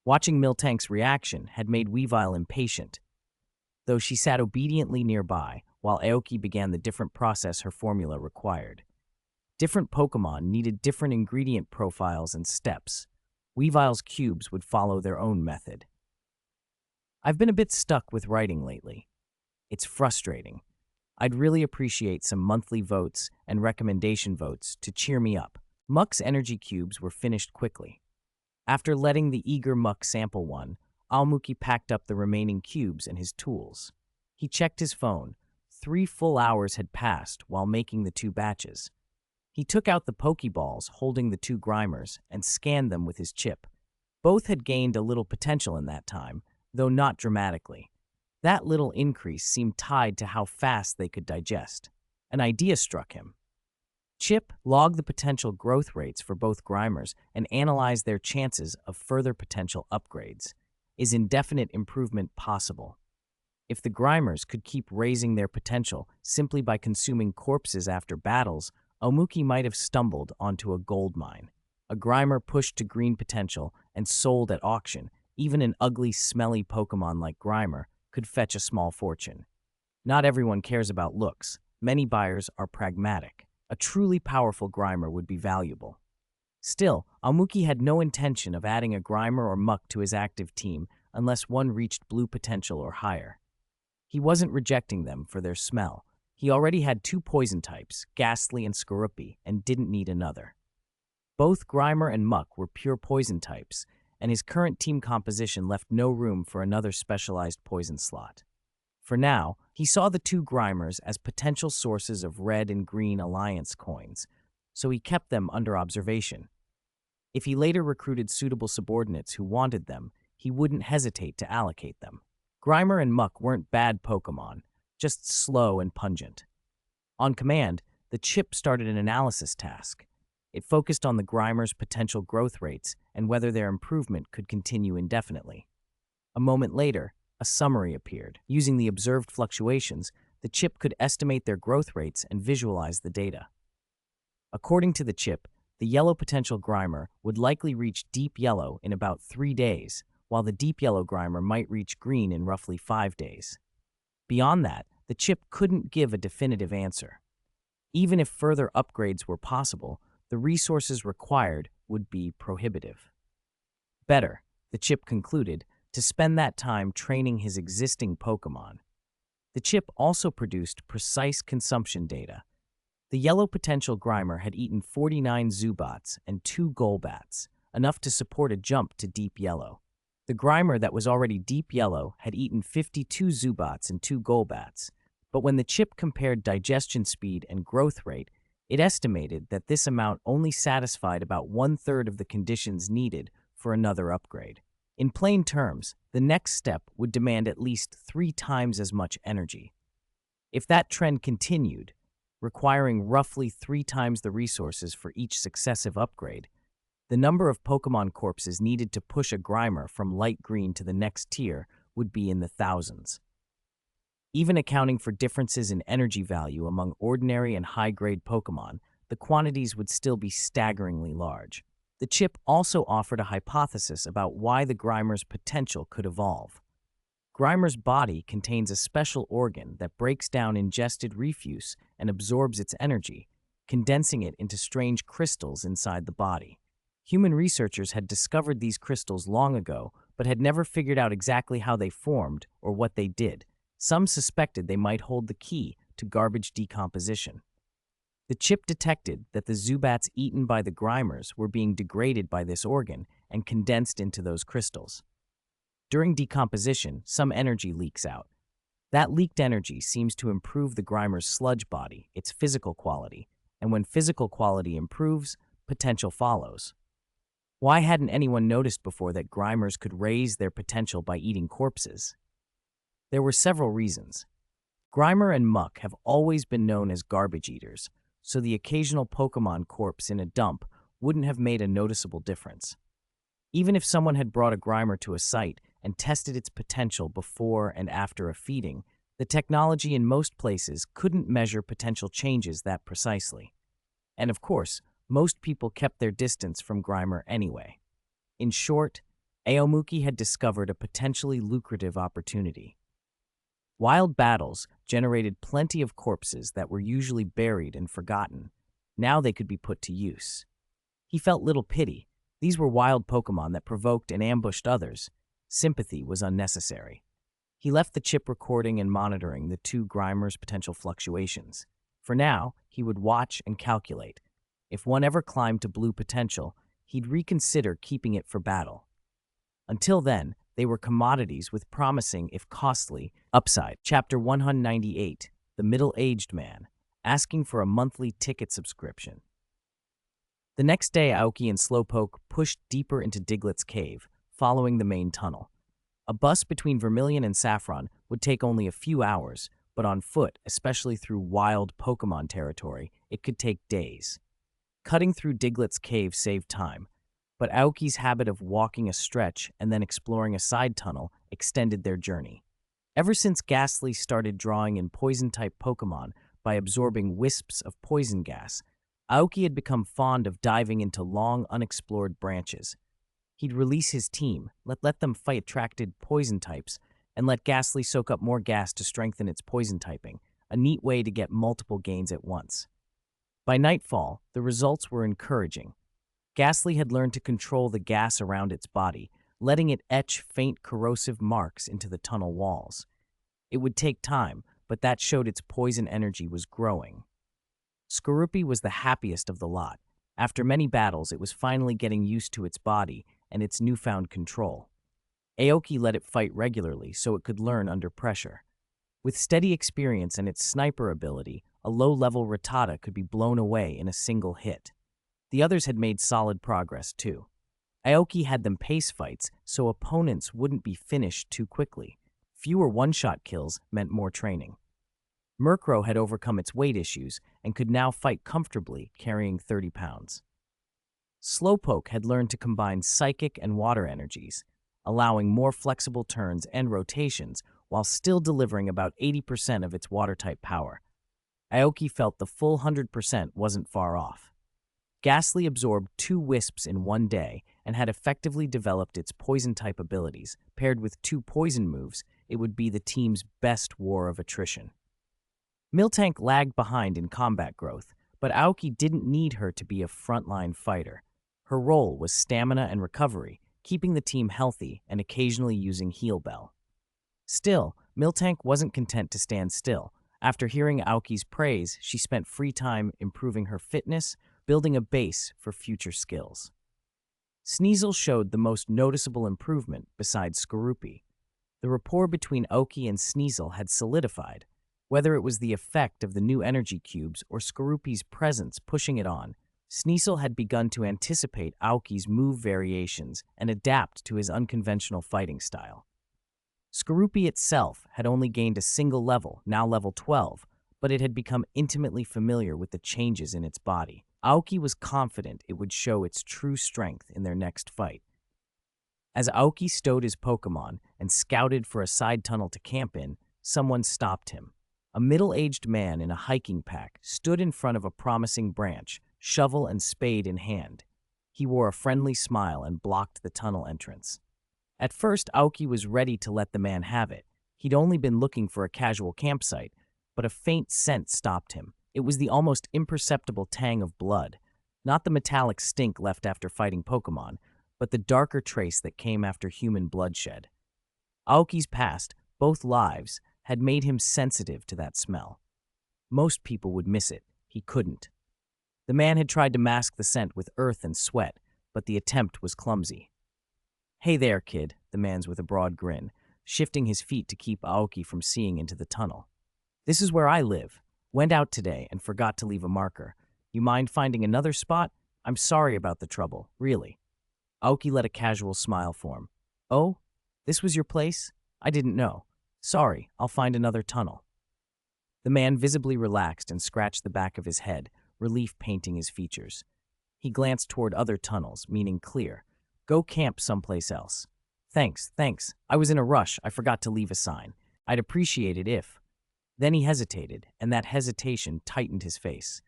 Watching Miltank's reaction had made Weavile impatient, though she sat obediently nearby while Aoki began the different process her formula required. Different Pokemon needed different ingredient profiles and steps. Weavile's cubes would follow their own method. I've been a bit stuck with writing lately. It's frustrating. I'd really appreciate some monthly votes and recommendation votes to cheer me up. Muck's energy cubes were finished quickly. After letting the eager Muck sample one, Aoki packed up the remaining cubes and his tools. He checked his phone. 3 full hours had passed while making the 2 batches. He took out the Pokeballs holding the 2 Grimers and scanned them with his chip. Both had gained a little potential in that time, though not dramatically. That little increase seemed tied to how fast they could digest. An idea struck him. Chip logged the potential growth rates for both Grimers and analyzed their chances of further potential upgrades. Is indefinite improvement possible? If the Grimers could keep raising their potential simply by consuming corpses after battles, Aoki might have stumbled onto a gold mine. A Grimer pushed to green potential and sold at auction, even an ugly, smelly Pokemon like Grimer could fetch a small fortune. Not everyone cares about looks. Many buyers are pragmatic. A truly powerful Grimer would be valuable. Still, Aoki had no intention of adding a Grimer or Muck to his active team unless one reached blue potential or higher. He wasn't rejecting them for their smell. He already had 2 poison types, Ghastly and Skorupi, and didn't need another. Both Grimer and Muck were pure poison types, and his current team composition left no room for another specialized poison slot. For now, he saw the 2 Grimers as potential sources of red and green alliance coins, so he kept them under observation. If he later recruited suitable subordinates who wanted them, he wouldn't hesitate to allocate them. Grimer and Muck weren't bad Pokemon, just slow and pungent. On command, the chip started an analysis task. It focused on the Grimer's potential growth rates and whether their improvement could continue indefinitely. A moment later, a summary appeared. Using the observed fluctuations, the chip could estimate their growth rates and visualize the data. According to the chip, the yellow potential Grimer would likely reach deep yellow in about 3 days, while the deep yellow Grimer might reach green in roughly 5 days. Beyond that, the chip couldn't give a definitive answer. Even if further upgrades were possible, the resources required would be prohibitive. Better, the chip concluded, to spend that time training his existing Pokemon. The chip also produced precise consumption data. The yellow potential Grimer had eaten 49 Zubats and 2 Golbats, enough to support a jump to deep yellow. The Grimer that was already deep yellow had eaten 52 Zubats and 2 Golbats, but when the chip compared digestion speed and growth rate, it estimated that this amount only satisfied about 1/3 of the conditions needed for another upgrade. In plain terms, the next step would demand at least 3 times as much energy. If that trend continued, requiring roughly 3 times the resources for each successive upgrade, the number of Pokemon corpses needed to push a Grimer from light green to the next tier would be in the thousands. Even accounting for differences in energy value among ordinary and high-grade Pokemon, the quantities would still be staggeringly large. The chip also offered a hypothesis about why the Grimer's potential could evolve. Grimer's body contains a special organ that breaks down ingested refuse and absorbs its energy, condensing it into strange crystals inside the body. Human researchers had discovered these crystals long ago, but had never figured out exactly how they formed or what they did. Some suspected they might hold the key to garbage decomposition. The chip detected that the Zubats eaten by the Grimers were being degraded by this organ and condensed into those crystals. During decomposition, some energy leaks out. That leaked energy seems to improve the Grimer's sludge body, its physical quality, and when physical quality improves, potential follows. Why hadn't anyone noticed before that Grimers could raise their potential by eating corpses? There were several reasons. Grimer and Muck have always been known as garbage eaters, so the occasional Pokemon corpse in a dump wouldn't have made a noticeable difference. Even if someone had brought a Grimer to a site and tested its potential before and after a feeding, the technology in most places couldn't measure potential changes that precisely. And of course, most people kept their distance from Grimer anyway. In short, Aomuki had discovered a potentially lucrative opportunity. Wild battles generated plenty of corpses that were usually buried and forgotten. Now they could be put to use. He felt little pity. These were wild Pokemon that provoked and ambushed others. Sympathy was unnecessary. He left the chip recording and monitoring the two Grimers' potential fluctuations. For now, he would watch and calculate. If one ever climbed to blue potential, he'd reconsider keeping it for battle. Until then, they were commodities with promising, if costly, upside. Chapter 198, The Middle-Aged Man, asking for a monthly ticket subscription. The next day, Aoki and Slowpoke pushed deeper into Diglett's cave, following the main tunnel. A bus between Vermilion and Saffron would take only a few hours, but on foot, especially through wild Pokemon territory, it could take days. Cutting through Diglett's cave saved time, but Aoki's habit of walking a stretch and then exploring a side tunnel extended their journey. Ever since Ghastly started drawing in poison-type Pokemon by absorbing wisps of poison gas, Aoki had become fond of diving into long, unexplored branches. He'd release his team, let them fight attracted poison types, and let Ghastly soak up more gas to strengthen its poison typing, a neat way to get multiple gains at once. By nightfall, the results were encouraging. Ghastly had learned to control the gas around its body, letting it etch faint corrosive marks into the tunnel walls. It would take time, but that showed its poison energy was growing. Skorupi was the happiest of the lot. After many battles, it was finally getting used to its body and its newfound control. Aoki let it fight regularly so it could learn under pressure. With steady experience and its sniper ability, a low-level Rattata could be blown away in a single hit. The others had made solid progress, too. Aoki had them pace fights so opponents wouldn't be finished too quickly. Fewer one-shot kills meant more training. Murkrow had overcome its weight issues and could now fight comfortably, carrying 30 pounds. Slowpoke had learned to combine psychic and water energies, allowing more flexible turns and rotations while still delivering about 80% of its water-type power. Aoki felt the full 100% wasn't far off. Ghastly absorbed 2 wisps in one day and had effectively developed its poison-type abilities. Paired with 2 poison moves, it would be the team's best war of attrition. Miltank lagged behind in combat growth, but Aoki didn't need her to be a frontline fighter. Her role was stamina and recovery, keeping the team healthy and occasionally using Heal Bell. Still, Miltank wasn't content to stand still. After hearing Aoki's praise, she spent free time improving her fitness, building a base for future skills. Sneasel showed the most noticeable improvement besides Skorupi. The rapport between Aoki and Sneasel had solidified. Whether it was the effect of the new energy cubes or Skorupi's presence pushing it on, Sneasel had begun to anticipate Aoki's move variations and adapt to his unconventional fighting style. Skorupi itself had only gained a single level, now level 12, but it had become intimately familiar with the changes in its body. Aoki was confident it would show its true strength in their next fight. As Aoki stowed his Pokemon and scouted for a side tunnel to camp in, someone stopped him. A middle-aged man in a hiking pack stood in front of a promising branch, shovel and spade in hand. He wore a friendly smile and blocked the tunnel entrance. At first, Aoki was ready to let the man have it. He'd only been looking for a casual campsite, but a faint scent stopped him. It was the almost imperceptible tang of blood, not the metallic stink left after fighting Pokemon, but the darker trace that came after human bloodshed. Aoki's past, both lives, had made him sensitive to that smell. Most people would miss it. He couldn't. The man had tried to mask the scent with earth and sweat, but the attempt was clumsy. "Hey there, kid," the man's with a broad grin, shifting his feet to keep Aoki from seeing into the tunnel. "This is where I live. Went out today and forgot to leave a marker. You mind finding another spot? I'm sorry about the trouble, really." Aoki let a casual smile form. "Oh, this was your place? I didn't know. Sorry, I'll find another tunnel." The man visibly relaxed and scratched the back of his head, relief painting his features. He glanced toward other tunnels, meaning clear. "Go camp someplace else." Thanks. I was in a rush. I forgot to leave a sign. I'd appreciate it if..." Then he hesitated, and that hesitation tightened his face.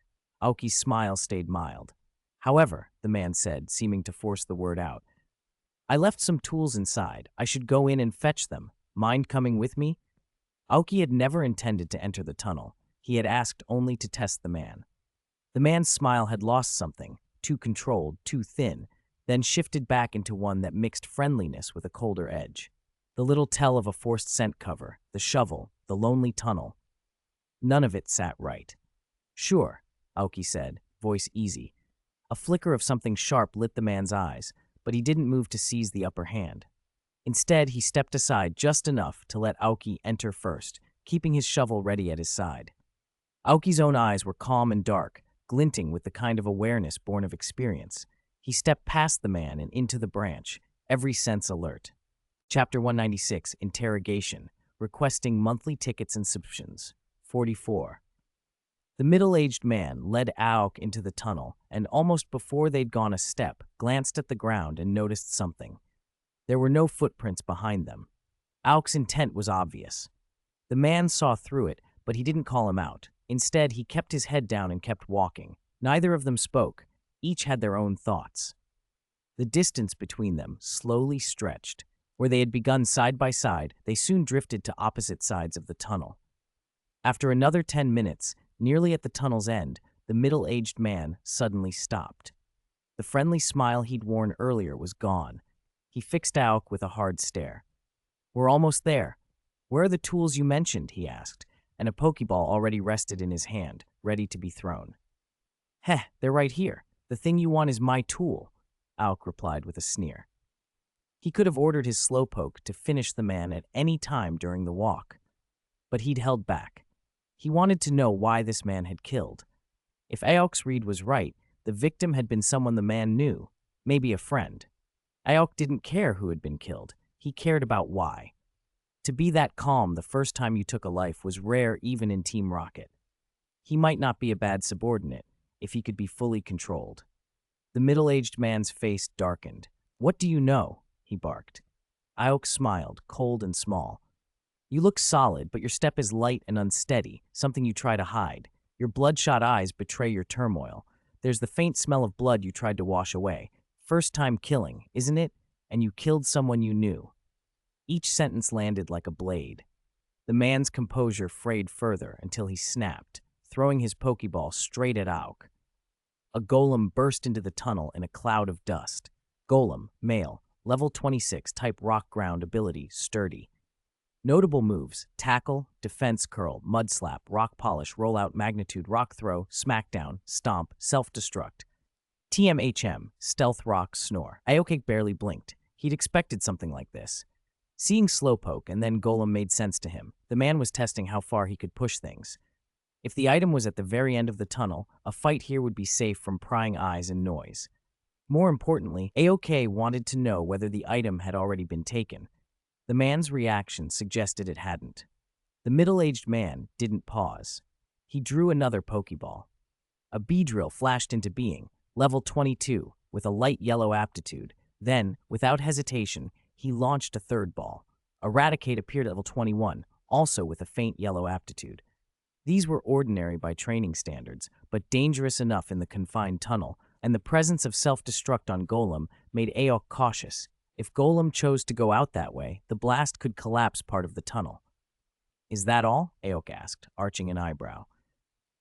Aoki's smile stayed mild. "However," the man said, seeming to force the word out, I left some tools inside. I should go in and fetch them. Mind coming with me? Aoki had never intended to enter the tunnel. He had asked only to test the man. The man's smile had lost something, too controlled, too thin, then shifted back into one that mixed friendliness with a colder edge. The little tell of a forced scent cover, the shovel, the lonely tunnel. None of it sat right. Sure, Aoki said, voice easy. A flicker of something sharp lit the man's eyes, but he didn't move to seize the upper hand. Instead, he stepped aside just enough to let Aoki enter first, keeping his shovel ready at his side. Aoki's own eyes were calm and dark, glinting with the kind of awareness born of experience. He stepped past the man and into the branch, every sense alert. Chapter 196, Interrogation, Requesting Monthly Tickets and Subscriptions, 44. The middle-aged man led Aok into the tunnel, and almost before they'd gone a step, glanced at the ground and noticed something. There were no footprints behind them. Aok's intent was obvious. The man saw through it, but he didn't call him out. Instead, he kept his head down and kept walking. Neither of them spoke. Each had their own thoughts. The distance between them slowly stretched. Where they had begun side by side, they soon drifted to opposite sides of the tunnel. After another 10 minutes, nearly at the tunnel's end, the middle-aged man suddenly stopped. The friendly smile he'd worn earlier was gone. He fixed Aok with a hard stare. "We're almost there. Where are the tools you mentioned?" he asked, and a Pokeball already rested in his hand, ready to be thrown. "Heh, they're right here. The thing you want is my tool," Aok replied with a sneer. He could have ordered his Slowpoke to finish the man at any time during the walk, but he'd held back. He wanted to know why this man had killed. If Aok's read was right, the victim had been someone the man knew, maybe a friend. Aok didn't care who had been killed. He cared about why. To be that calm the first time you took a life was rare even in Team Rocket. He might not be a bad subordinate if he could be fully controlled. The middle-aged man's face darkened. "What do you know?" he barked. Aok smiled, cold and small. "You look solid, but your step is light and unsteady, something you try to hide. Your bloodshot eyes betray your turmoil. There's the faint smell of blood you tried to wash away. First time killing, isn't it? And you killed someone you knew." Each sentence landed like a blade. The man's composure frayed further until he snapped, throwing his Pokeball straight at Aok. A golem burst into the tunnel in a cloud of dust. Golem, male, level 26, type rock ground ability, sturdy. Notable moves: tackle, defense curl, mud slap, rock polish, rollout, magnitude, rock throw, smackdown, stomp, self-destruct. TMHM, stealth rock, snore. Aoki barely blinked. He'd expected something like this. Seeing Slowpoke and then Golem made sense to him. The man was testing how far he could push things. If the item was at the very end of the tunnel, a fight here would be safe from prying eyes and noise. More importantly, Aoki wanted to know whether the item had already been taken. The man's reaction suggested it hadn't. The middle-aged man didn't pause. He drew another Pokeball. A Beedrill flashed into being, level 22, with a light yellow aptitude. Then, without hesitation, he launched a third ball. Eradicate appeared at level 21, also with a faint yellow aptitude. These were ordinary by training standards, but dangerous enough in the confined tunnel, and the presence of self-destruct on Golem made Aok cautious. If Golem chose to go out that way, the blast could collapse part of the tunnel. "Is that all?" Aok asked, arching an eyebrow.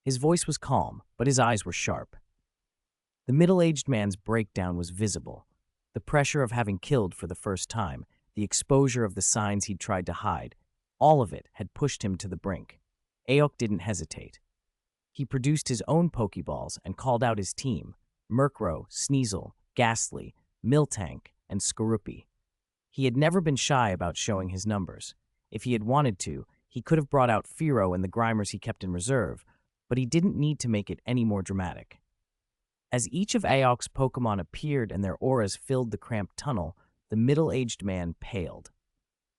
His voice was calm, but his eyes were sharp. The middle-aged man's breakdown was visible. The pressure of having killed for the first time, the exposure of the signs he'd tried to hide, all of it had pushed him to the brink. Aok didn't hesitate. He produced his own Pokeballs and called out his team: Murkrow, Sneasel, Ghastly, Miltank, and Skorupi. He had never been shy about showing his numbers. If he had wanted to, he could have brought out Fearow and the Grimers he kept in reserve, but he didn't need to make it any more dramatic. As each of Aok's Pokemon appeared and their auras filled the cramped tunnel, the middle-aged man paled.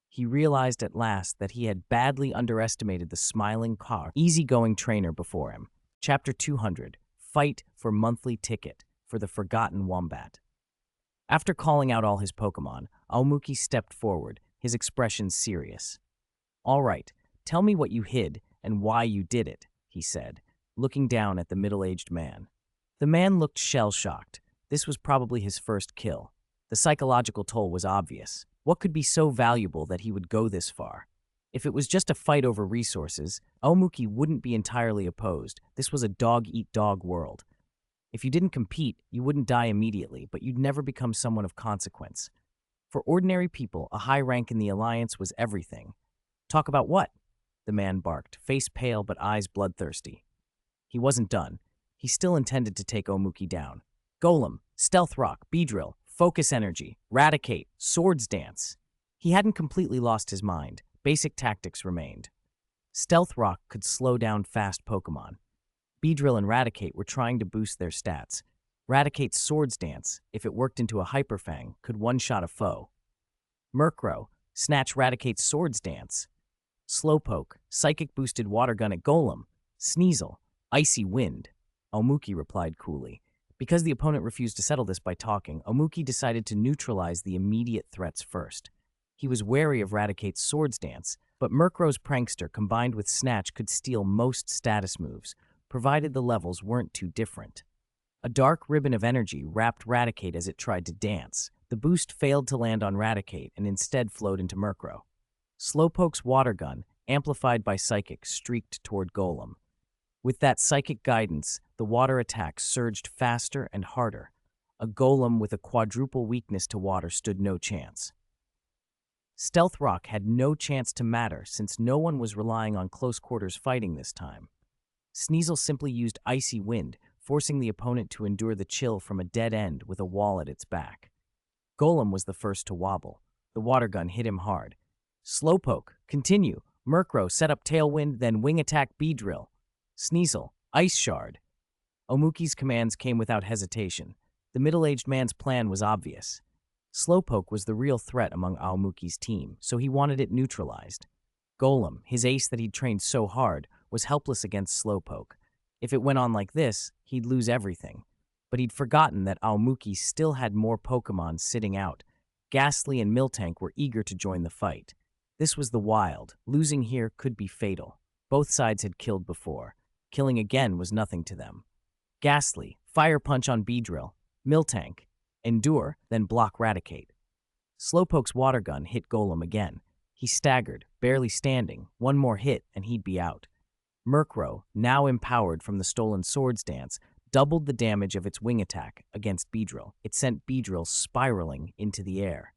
He realized at last that he had badly underestimated the smiling, easygoing trainer before him. Chapter 200, Fight for Monthly Ticket for the Forgotten Wombat. After calling out all his Pokemon, Aomuki stepped forward, his expression serious. "All right, tell me what you hid and why you did it," he said, looking down at the middle-aged man. The man looked shell-shocked. This was probably his first kill. The psychological toll was obvious. What could be so valuable that he would go this far? If it was just a fight over resources, Aomuki wouldn't be entirely opposed. This was a dog-eat-dog world. If you didn't compete, you wouldn't die immediately, but you'd never become someone of consequence. For ordinary people, a high rank in the Alliance was everything. Talk about what? The man barked, face pale but eyes bloodthirsty. He wasn't done. He still intended to take Aomuki down. Golem, Stealth Rock, Beedrill, Focus Energy, Raticate, Swords Dance. He hadn't completely lost his mind. Basic tactics remained. Stealth Rock could slow down fast Pokemon. Beedrill and Raticate were trying to boost their stats. Raticate's Swords Dance, if it worked into a Hyper Fang, could one-shot a foe. Murkrow, snatch Raticate's Swords Dance. Slowpoke, Psychic-boosted Water Gun at Golem. Sneasel, Icy Wind. Aomuki replied coolly. Because the opponent refused to settle this by talking, Aomuki decided to neutralize the immediate threats first. He was wary of Raticate's Swords Dance, but Murkrow's Prankster combined with Snatch could steal most status moves, provided the levels weren't too different. A dark ribbon of energy wrapped Raticate as it tried to dance. The boost failed to land on Raticate and instead flowed into Murkrow. Slowpoke's Water Gun, amplified by Psychic, streaked toward Golem. With that psychic guidance, the water attack surged faster and harder. A Golem with a quadruple weakness to water stood no chance. Stealth Rock had no chance to matter since no one was relying on close quarters fighting this time. Sneasel simply used Icy Wind, forcing the opponent to endure the chill from a dead end with a wall at its back. Golem was the first to wobble. The water gun hit him hard. Slowpoke, continue. Murkrow set up Tailwind, then Wing Attack Beedrill. Sneasel, Ice Shard. Aomuki's commands came without hesitation. The middle-aged man's plan was obvious. Slowpoke was the real threat among Aomuki's team, so he wanted it neutralized. Golem, his ace that he'd trained so hard, was helpless against Slowpoke. If it went on like this, he'd lose everything. But he'd forgotten that Aomuki still had more Pokemon sitting out. Ghastly and Miltank were eager to join the fight. This was the Wild. Losing here could be fatal. Both sides had killed before. Killing again was nothing to them. Ghastly, Fire Punch on Beedrill. Miltank, Endure, then block Raticate. Slowpoke's Water Gun hit Golem again. He staggered, barely standing. One more hit and he'd be out. Murkrow, now empowered from the stolen Swords Dance, doubled the damage of its Wing Attack against Beedrill. It sent Beedrill spiraling into the air.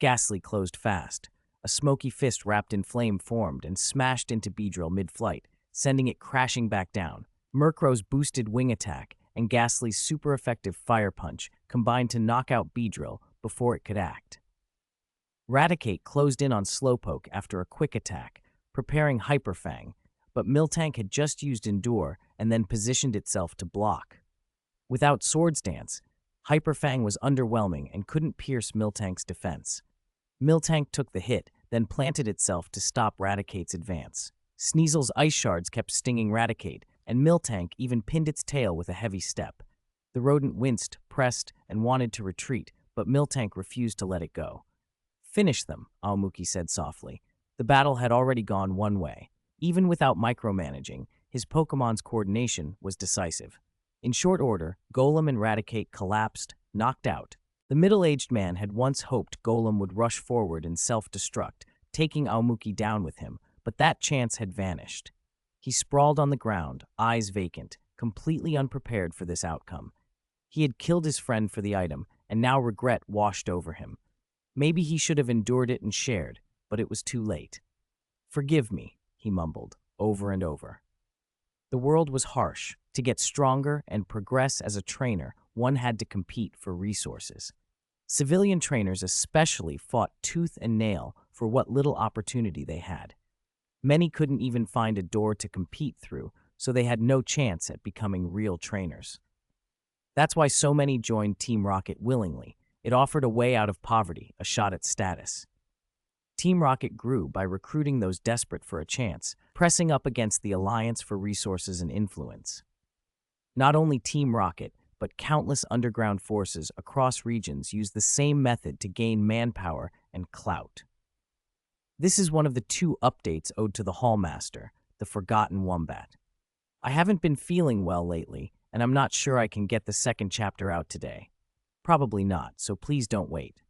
Ghastly closed fast. A smoky fist wrapped in flame formed and smashed into Beedrill mid-flight, sending it crashing back down. Murkrow's boosted Wing Attack and Ghastly's super-effective Fire Punch combined to knock out Beedrill before it could act. Raticate closed in on Slowpoke after a quick attack, preparing Hyper Fang, but Miltank had just used Endure and then positioned itself to block. Without Swords Dance, Hyper Fang was underwhelming and couldn't pierce Miltank's defense. Miltank took the hit, then planted itself to stop Raticate's advance. Sneasel's Ice Shards kept stinging Raticate, and Miltank even pinned its tail with a heavy step. The rodent winced, pressed, and wanted to retreat, but Miltank refused to let it go. Finish them, Aomuki said softly. The battle had already gone one way. Even without micromanaging, his Pokemon's coordination was decisive. In short order, Golem and Raticate collapsed, knocked out. The middle-aged man had once hoped Golem would rush forward and self-destruct, taking Aomuki down with him, but that chance had vanished. He sprawled on the ground, eyes vacant, completely unprepared for this outcome. He had killed his friend for the item, and now regret washed over him. Maybe he should have endured it and shared, but it was too late. "Forgive me," he mumbled, over and over. The world was harsh. To get stronger and progress as a trainer, one had to compete for resources. Civilian trainers especially fought tooth and nail for what little opportunity they had. Many couldn't even find a door to compete through, so they had no chance at becoming real trainers. That's why so many joined Team Rocket willingly. It offered a way out of poverty, a shot at status. Team Rocket grew by recruiting those desperate for a chance, pressing up against the Alliance for resources and influence. Not only Team Rocket, but countless underground forces across regions used the same method to gain manpower and clout. This is one of the 2 updates owed to the Hallmaster, the Forgotten Wombat. I haven't been feeling well lately, and I'm not sure I can get the 2nd chapter out today. Probably not, so please don't wait.